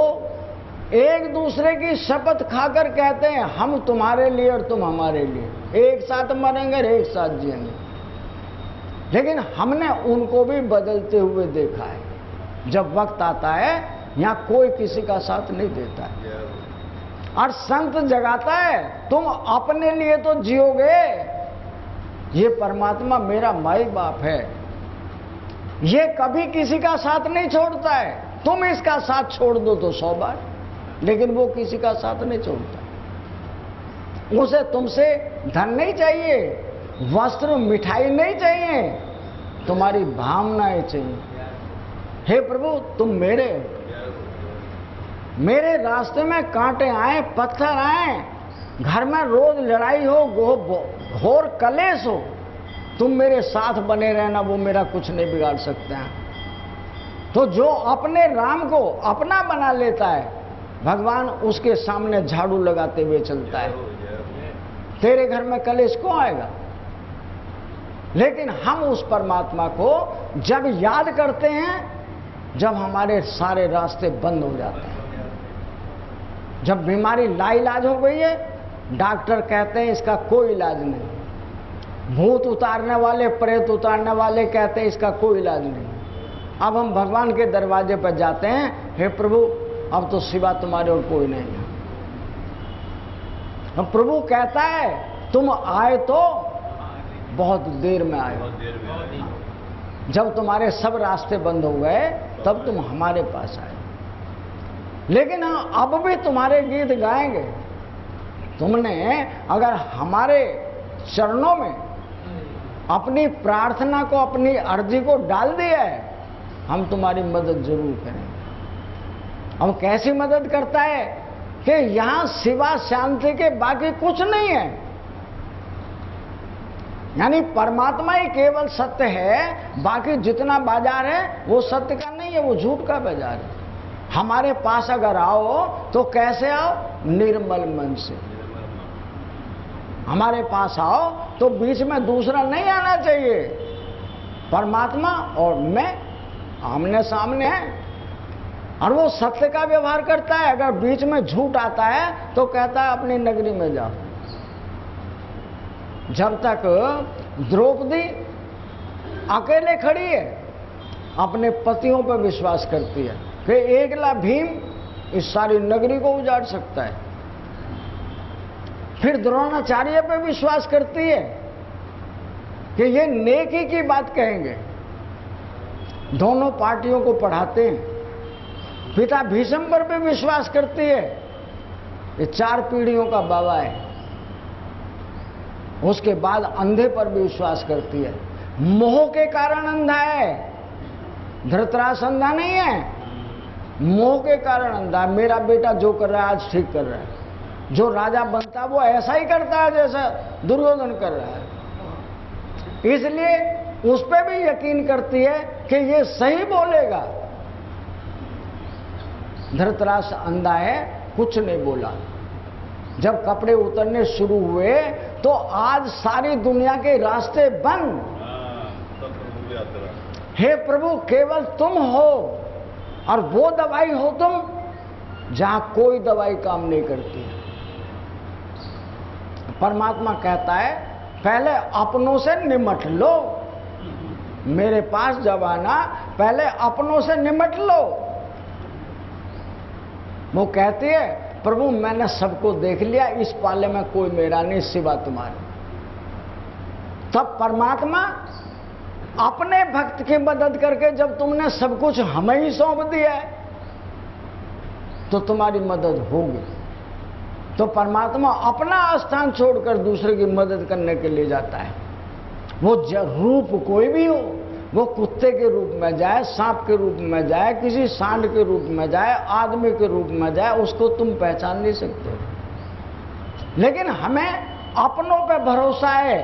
एक दूसरे की शपथ खाकर कहते हैं हम तुम्हारे लिए और तुम हमारे लिए, एक साथ मरेंगे और एक साथ जिएंगे। लेकिन हमने उनको भी बदलते हुए देखा है। जब वक्त आता है यहां कोई किसी का साथ नहीं देता है, और संत जगाता है तुम अपने लिए तो जियोगे, ये परमात्मा मेरा माई बाप है, ये कभी किसी का साथ नहीं छोड़ता है। तुम इसका साथ छोड़ दो तो 100 बार, लेकिन वो किसी का साथ नहीं छोड़ता। उसे तुमसे धन नहीं चाहिए, वस्त्र मिठाई नहीं चाहिए, तुम्हारी भावनाएं चाहिए। हे प्रभु तुम मेरे रास्ते में कांटे आए, पत्थर आए, घर में रोज लड़ाई हो, घोर कलेश हो, तुम मेरे साथ बने रहना, वो मेरा कुछ नहीं बिगाड़ सकते हैं। तो जो अपने राम को अपना बना लेता है, भगवान उसके सामने झाड़ू लगाते हुए चलता है। तेरे घर में कलेश क्यों आएगा? लेकिन हम उस परमात्मा को जब याद करते हैं, जब हमारे सारे रास्ते बंद हो जाते हैं, जब बीमारी लाइलाज हो गई है, डॉक्टर कहते हैं इसका कोई इलाज नहीं, भूत उतारने वाले, प्रेत उतारने वाले कहते हैं इसका कोई इलाज नहीं। अब हम भगवान के दरवाजे पर जाते हैं, हे प्रभु अब तो सिवा तुम्हारे और कोई नहीं है। अब प्रभु कहता है तुम आए तो बहुत देर में आए, जब तुम्हारे सब रास्ते बंद हो गए तब तुम हमारे पास आए। लेकिन हम अब भी तुम्हारे गीत गाएंगे। तुमने अगर हमारे चरणों में अपनी प्रार्थना को, अपनी अर्जी को डाल दिया है, हम तुम्हारी मदद जरूर करेंगे। हम कैसी मदद करता है कि यहां सिवा शांति के बाकी कुछ नहीं है, यानी परमात्मा ही केवल सत्य है, बाकी जितना बाजार है वो सत्य का नहीं है, वो झूठ का बाजार है। हमारे पास अगर आओ तो कैसे आओ? निर्मल मन से। हमारे पास आओ तो बीच में दूसरा नहीं आना चाहिए। परमात्मा और मैं आमने सामने है, और वो सत्य का व्यवहार करता है। अगर बीच में झूठ आता है तो कहता है अपनी नगरी में जाओ। जब तक द्रौपदी अकेले खड़ी है, अपने पतियों पर विश्वास करती है कि एकला भीम इस सारी नगरी को उजाड़ सकता है। फिर द्रोणाचार्य पे विश्वास करती है कि ये नेकी की बात कहेंगे। दोनों पार्टियों को पढ़ाते हैं। पिता भीष्म पे विश्वास करती है, ये 4 पीढ़ियों का बाबा है। उसके बाद अंधे पर भी विश्वास करती है। मोह के कारण अंधा है, धृतराष्ट्र अंधा नहीं है, मोह के कारण अंधा। मेरा बेटा जो कर रहा है आज ठीक कर रहा है, जो राजा बनता है वो ऐसा ही करता है जैसा दुर्योधन कर रहा है, इसलिए उस पर भी यकीन करती है कि ये सही बोलेगा। धृतराष्ट्र अंधा है, कुछ नहीं बोला। जब कपड़े उतरने शुरू हुए तो आज सारी दुनिया के रास्ते बंद। हे प्रभु केवल तुम हो, और वो दवाई हो तुम जहां कोई दवाई काम नहीं करती। परमात्मा कहता है पहले अपनों से निमट लो। मेरे पास जब आना पहले अपनों से निमट लो। वो कहती है प्रभु मैंने सबको देख लिया, इस पाले में कोई मेरा नहीं सिवा तुम्हारे। तब परमात्मा अपने भक्त की मदद करके जब तुमने सब कुछ हमें ही सौंप दिया है तो तुम्हारी मदद होगी। तो परमात्मा अपना स्थान छोड़कर दूसरे की मदद करने के लिए जाता है। वो रूप कोई भी हो, वो कुत्ते के रूप में जाए, सांप के रूप में जाए, किसी सांड के रूप में जाए, आदमी के रूप में जाए, उसको तुम पहचान नहीं सकते। लेकिन हमें अपनों पे भरोसा है,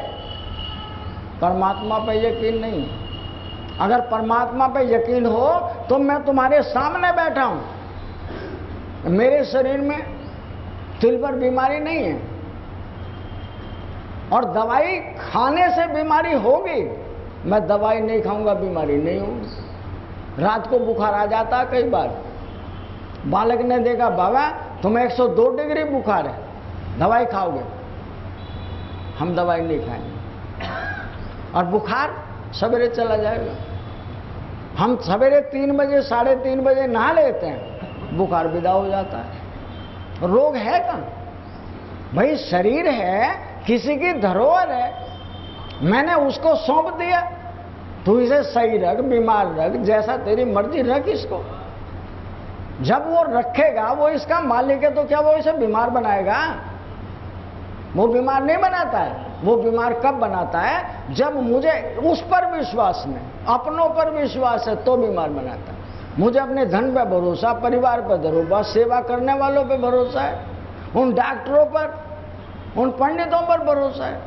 परमात्मा पे यकीन नहीं। अगर परमात्मा पे यकीन हो तो मैं तुम्हारे सामने बैठा हूं। मेरे शरीर में तिल पर बीमारी नहीं है, और दवाई खाने से बीमारी होगी। मैं दवाई नहीं खाऊंगा बीमारी नहीं होगी। रात को बुखार आ जाता कई बार, बालक ने देखा, बाबा तुम्हें 102 डिग्री बुखार है, दवाई खाओगे? हम दवाई नहीं खाएंगे। और बुखार सवेरे चला जाएगा। हम सवेरे 3 बजे 3:30 बजे नहा लेते हैं, बुखार विदा हो जाता है। रोग है कहाँ? भाई शरीर है, किसी की धरोहर है, मैंने उसको सौंप दिया, तू इसे सही रख, बीमार रख, जैसा तेरी मर्जी रख इसको। जब वो रखेगा, वो इसका मालिक है, तो क्या वो इसे बीमार बनाएगा? वो बीमार नहीं बनाता है। वो बीमार कब बनाता है? जब मुझे उस पर विश्वास नहीं, अपनों पर विश्वास है तो बीमार बनाता है। मुझे अपने धन पर भरोसा, परिवार पर भरोसा, सेवा करने वालों पर भरोसा है, उन डॉक्टरों पर, उन पंडितों पर भरोसा है।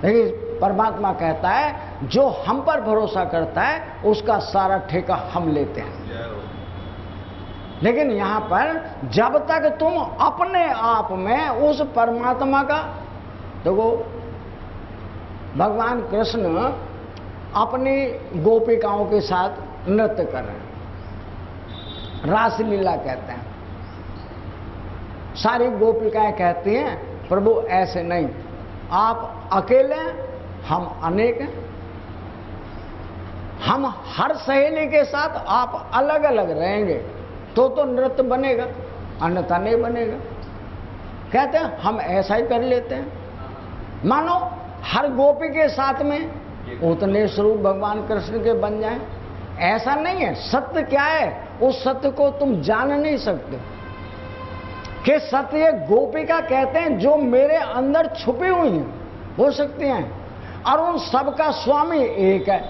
लेकिन परमात्मा कहता है जो हम पर भरोसा करता है उसका सारा ठेका हम लेते हैं। लेकिन यहां पर जब तक तुम अपने आप में उस परमात्मा का, देखो भगवान कृष्ण अपनी गोपिकाओं के साथ नृत्य कर रहे हैं, रासलीला कहते हैं। सारी गोपिकाएं कहती हैं प्रभु ऐसे नहीं, आप अकेले हैं, हम अनेक हैं, हम हर सहेली के साथ आप अलग अलग रहेंगे तो नृत्य बनेगा, अन्यथा नहीं बनेगा। कहते हैं हम ऐसा ही कर लेते हैं, मानो हर गोपी के साथ में उतने स्वरूप भगवान कृष्ण के बन जाएं। ऐसा नहीं है। सत्य क्या है? उस सत्य को तुम जान नहीं सकते कि सत्य गोपिका कहते हैं जो मेरे अंदर छुपी हुई हैं, हो सकती हैं, और उन सब का स्वामी एक है।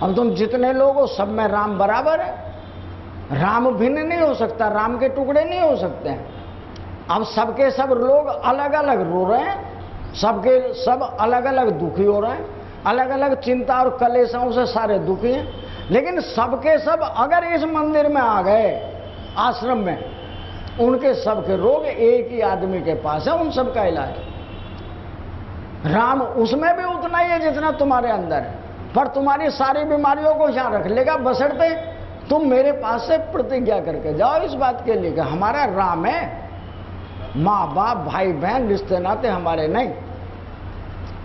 अब तुम जितने लोग हो सब में राम बराबर है, राम भिन्न नहीं हो सकता, राम के टुकड़े नहीं हो सकते हैं। अब सबके सब लोग अलग अलग रो रहे हैं, सबके सब अलग अलग दुखी हो रहे हैं, अलग अलग चिंता और कलेशाओं से सारे दुखी हैं। लेकिन सबके सब अगर इस मंदिर में आ गए, आश्रम में, उनके सबके रोग एक ही आदमी के पास है, उन सबका इलाज। राम उसमें भी उतना ही है जितना तुम्हारे अंदर है, पर तुम्हारी सारी बीमारियों को यहाँ रख लेगा, बशर्ते तुम मेरे पास से प्रतिज्ञा करके जाओ इस बात के लिए कि हमारा राम है, माँ बाप भाई बहन रिश्ते नाते हमारे नहीं,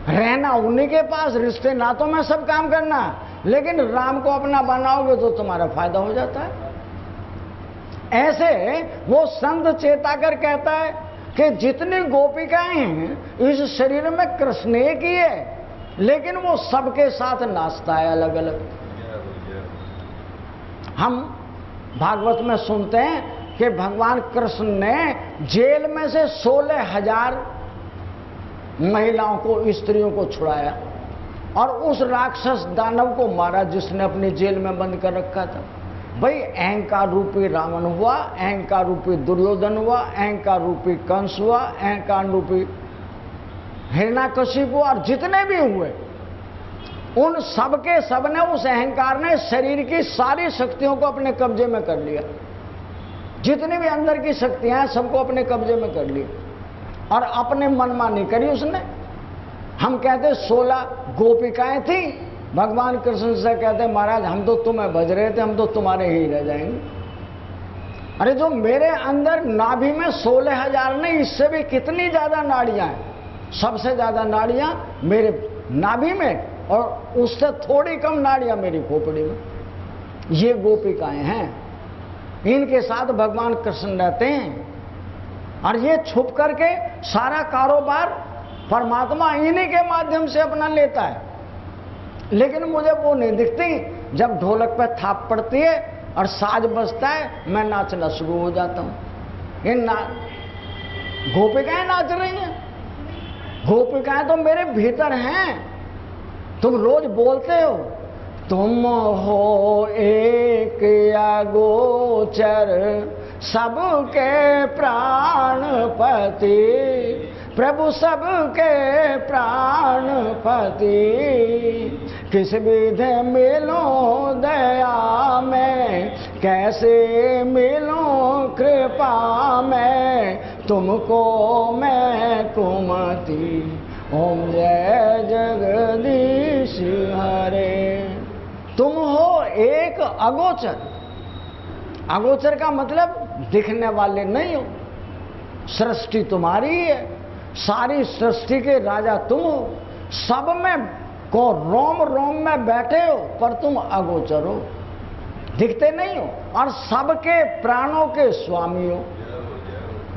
रहना उन्हीं के पास, रिश्ते नातों में सब काम करना। लेकिन राम को अपना बनाओगे तो तुम्हारा फायदा हो जाता है। ऐसे वो संत चेताकर कहता है कि जितनी गोपिकाएं हैं इस शरीर में कृष्ण एक ही है, लेकिन वो सबके साथ नाचता है अलग अलग। हम भागवत में सुनते हैं कि भगवान कृष्ण ने जेल में से 16,000 महिलाओं को, स्त्रियों को छुड़ाया और उस राक्षस दानव को मारा जिसने अपनी जेल में बंद कर रखा था। भाई अहंकार रूपी रावण हुआ, अहंकार रूपी दुर्योधन हुआ, अहंकार रूपी कंस हुआ, अहंकार रूपी हिरण्यकशिपु और जितने भी हुए, उन सबके सब ने, उस अहंकार ने शरीर की सारी शक्तियों को अपने कब्जे में कर लिया। जितनी भी अंदर की शक्तियां हैं सबको अपने कब्जे में कर लिया और अपने मनमानी करी उसने। हम कहते 16 गोपिकाएं थी, भगवान कृष्ण से कहते महाराज हम तो तुम्हें भज रहे थे, हम तो तुम्हारे ही रह जाएंगे। अरे जो मेरे अंदर नाभि में 16,000 नहीं, इससे भी कितनी ज्यादा नाड़ियां हैं, सबसे ज्यादा नाड़ियां मेरे नाभि में और उससे थोड़ी कम नाड़ियां मेरी खोपड़ी में। ये गोपिकाएं हैं, इनके साथ भगवान कृष्ण रहते हैं और ये छुप करके सारा कारोबार परमात्मा इन्हीं के माध्यम से अपना लेता है। लेकिन मुझे वो नहीं दिखती। जब ढोलक पे थाप पड़ती है और साज बजता है, मैं नाचना शुरू हो जाता हूं। ये गोपिकाएं नाच रही हैं। गोपिकाएं तो मेरे भीतर हैं। तुम रोज बोलते हो तुम हो एक अगोचर सबके प्राणपति, प्रभु सबके प्राणपति, किस विधि मिलो दया में, कैसे मिलो कृपा में, तुमको मैं कुमति, ओम जय जगदीश हरे। तुम हो एक अगोचर, अगोचर का मतलब दिखने वाले नहीं हो। सृष्टि तुम्हारी है, सारी सृष्टि के राजा तुम हो, सब में को रोम रोम में बैठे हो, पर तुम अगोचर हो, दिखते नहीं हो, और सबके प्राणों के स्वामी हो।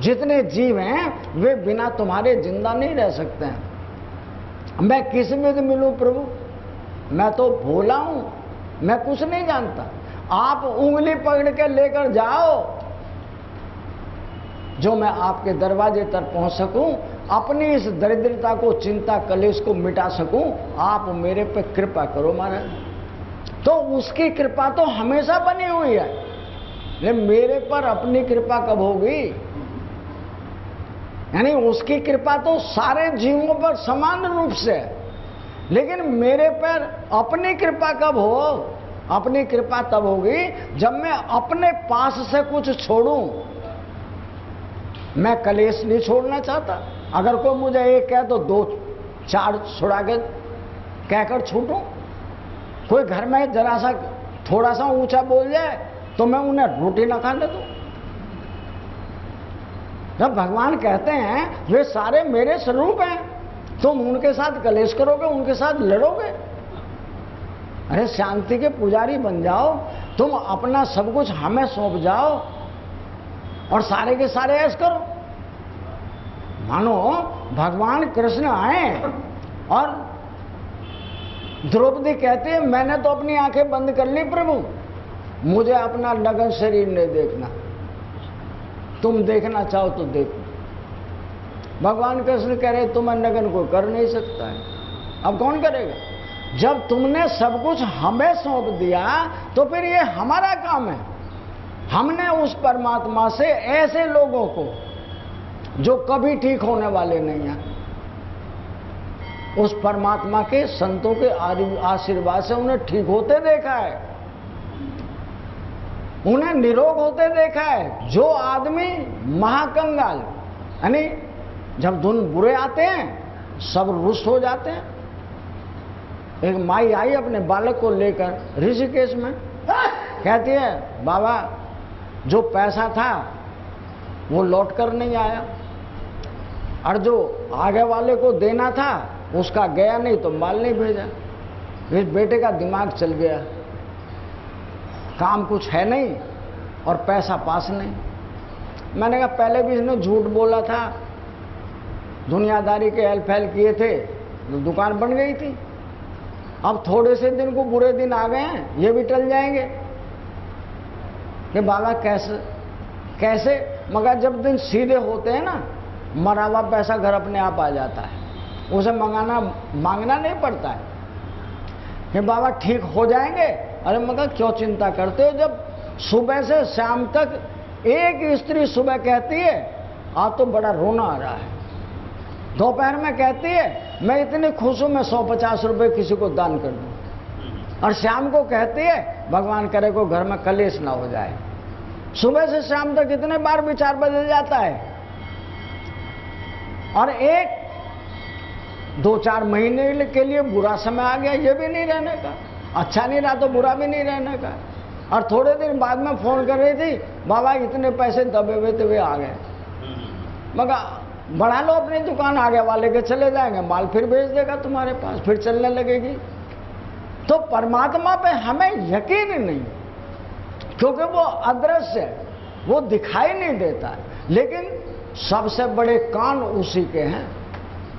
जितने जीव हैं वे बिना तुम्हारे जिंदा नहीं रह सकते हैं। मैं किस में मिलूं प्रभु? मैं तो भोला हूं, मैं कुछ नहीं जानता। आप उंगली पकड़ के लेकर जाओ, जो मैं आपके दरवाजे तक पहुंच सकूं, अपनी इस दरिद्रता को, चिंता कलेश को मिटा सकूं। आप मेरे पे कृपा करो महाराज। तो उसकी कृपा तो हमेशा बनी हुई है, लेकिन मेरे पर अपनी कृपा कब होगी? यानी उसकी कृपा तो सारे जीवों पर समान रूप से है, लेकिन मेरे पर अपनी कृपा कब हो? अपनी कृपा तब होगी जब मैं अपने पास से कुछ छोड़ूं। मैं कलेश नहीं छोड़ना चाहता। अगर कोई मुझे एक कहे तो दो चार छुड़ा के कहकर छूटूं। कोई घर में जरा सा थोड़ा सा ऊंचा बोल जाए तो मैं उन्हें रोटी न खाने दूं। जब भगवान कहते हैं वे सारे मेरे स्वरूप हैं, तुम उनके साथ कलेश करोगे, उनके साथ लड़ोगे? अरे शांति के पुजारी बन जाओ, तुम अपना सब कुछ हमें सौंप जाओ और सारे के सारे ऐश करो। मानो भगवान कृष्ण आए और द्रौपदी कहती है मैंने तो अपनी आंखें बंद कर ली प्रभु, मुझे अपना नग्न शरीर नहीं देखना, तुम देखना चाहो तो देखो। भगवान कृष्ण कह रहे तुम्हें नग्न कोई कर नहीं सकता है। अब कौन करेगा? जब तुमने सब कुछ हमें सौंप दिया तो फिर ये हमारा काम है। हमने उस परमात्मा से ऐसे लोगों को जो कभी ठीक होने वाले नहीं हैं, उस परमात्मा के संतों के आशीर्वाद से उन्हें ठीक होते देखा है, उन्हें निरोग होते देखा है। जो आदमी महाकंगाल, यानी जब धुन बुरे आते हैं सब रुष्ट हो जाते हैं। एक माई आई अपने बालक को लेकर ऋषिकेश में, कहती है बाबा जो पैसा था वो लौट कर नहीं आया, और जो आगे वाले को देना था उसका गया नहीं तो माल नहीं भेजा। इस बेटे का दिमाग चल गया, काम कुछ है नहीं और पैसा पास नहीं। मैंने कहा पहले भी इसने झूठ बोला था, दुनियादारी के एल फैल किए थे तो दुकान बन गई थी। अब थोड़े से दिन को बुरे दिन आ गए हैं, ये भी टल जाएंगे कि बाबा कैसे कैसे। मगर जब दिन सीधे होते हैं ना, मरा हुआ पैसा घर अपने आप आ जाता है, उसे मांगना नहीं पड़ता है कि बाबा ठीक हो जाएंगे। अरे मगर क्यों चिंता करते हो? जब सुबह से शाम तक एक स्त्री सुबह कहती है आज तो बड़ा रोना आ रहा है, दोपहर में कहती है मैं इतनी खुश हूं मैं 150 रुपए किसी को दान कर दूं, और शाम को कहती है भगवान करे को घर में कलेश ना हो जाए। सुबह से शाम तक इतने बार विचार बदल जाता है। और एक 2-4 महीने के लिए बुरा समय आ गया, ये भी नहीं रहने का, अच्छा नहीं रहा तो बुरा भी नहीं रहने का। और थोड़े दिन बाद में फोन कर रही थी बाबा इतने पैसे दबे हुए थे वे आ गए। मगर बढ़ा लो अपनी दुकान, आगे वाले के चले जाएंगे, माल फिर भेज देगा तुम्हारे पास, फिर चलने लगेगी। तो परमात्मा पे हमें यकीन नहीं, क्योंकि वो अदृश्य है, वो दिखाई नहीं देता है, लेकिन सबसे बड़े कान उसी के हैं,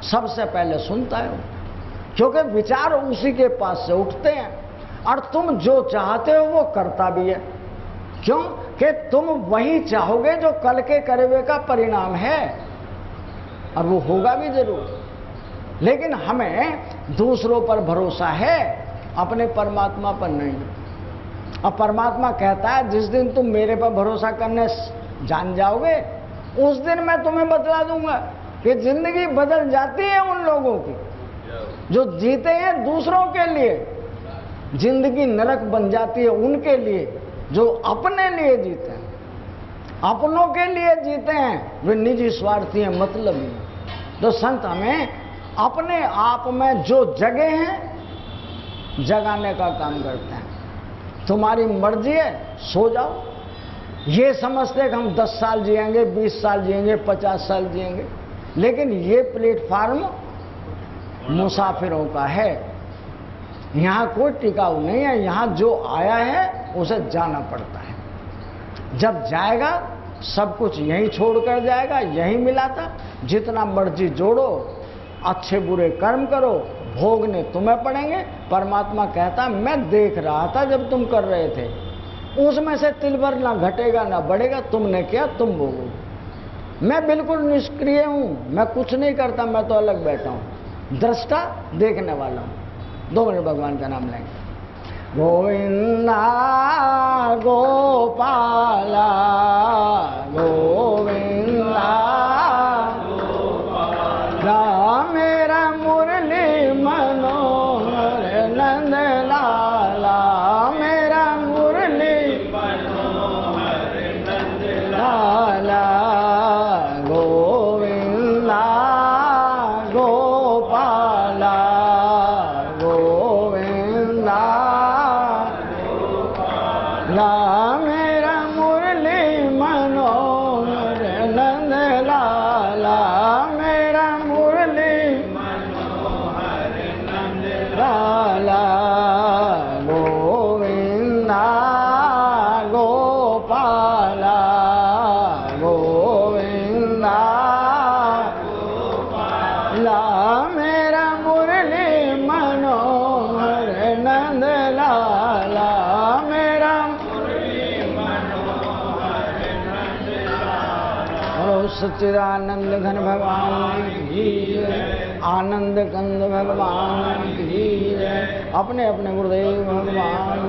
सबसे पहले सुनता है, क्योंकि विचार उसी के पास से उठते हैं। और तुम जो चाहते हो वो करता भी है। क्यों? कि तुम वही चाहोगे जो कल के करे हुए का परिणाम है, और वो होगा भी जरूर। लेकिन हमें दूसरों पर भरोसा है, अपने परमात्मा पर नहीं। और परमात्मा कहता है जिस दिन तुम मेरे पर भरोसा करने जान जाओगे उस दिन मैं तुम्हें बतला दूंगा कि जिंदगी बदल जाती है उन लोगों की जो जीते हैं दूसरों के लिए, जिंदगी नरक बन जाती है उनके लिए जो अपने लिए जीते हैं। अपनों के लिए जीते हैं वे निजी स्वार्थी हैं, मतलब नहीं। तो संत हमें अपने आप में जो जगह हैं जगाने का काम करते हैं। तुम्हारी मर्जी है सो जाओ, ये समझते हैं कि हम 10 साल जिएंगे, 20 साल जिएंगे, 50 साल जिएंगे, लेकिन ये प्लेटफार्म मुसाफिरों का है। यहाँ कोई टिकाऊ नहीं है, यहाँ जो आया है उसे जाना पड़ता है। जब जाएगा सब कुछ यहीं छोड़कर जाएगा, यहीं मिला था। जितना मर्जी जोड़ो, अच्छे बुरे कर्म करो, भोगने तुम्हें पड़ेंगे। परमात्मा कहता मैं देख रहा था जब तुम कर रहे थे, उसमें से तिल भर ना घटेगा ना बढ़ेगा, तुमने किया तुम भोगोगे। मैं बिल्कुल निष्क्रिय हूं, मैं कुछ नहीं करता, मैं तो अलग बैठा हूं, दृष्टा देखने वाला हूं। 2 मिनट भगवान का नाम लेंगे। गोविंदा गोपाला गोविंदा राम मेरा मुरली मनोहर नंद लाला, मेरा मुरली मनोहर नंद लाला। गोविंदा गोपाला गोविंदा ला, मेरा मुरली मनोहर नंद लाला, मेरा मुरली मनोहर नंद लाला। गोविंदा गोपाला गोविंदा ला, मेरा मुरली मनोहर नंद लाला, मेरा मुरली मनोहर नंद लाला। और सच्चिदानंद घन भगवान की जय, आनंद कंद भगवान की जय। अपने अपने गुरुदेव भगवान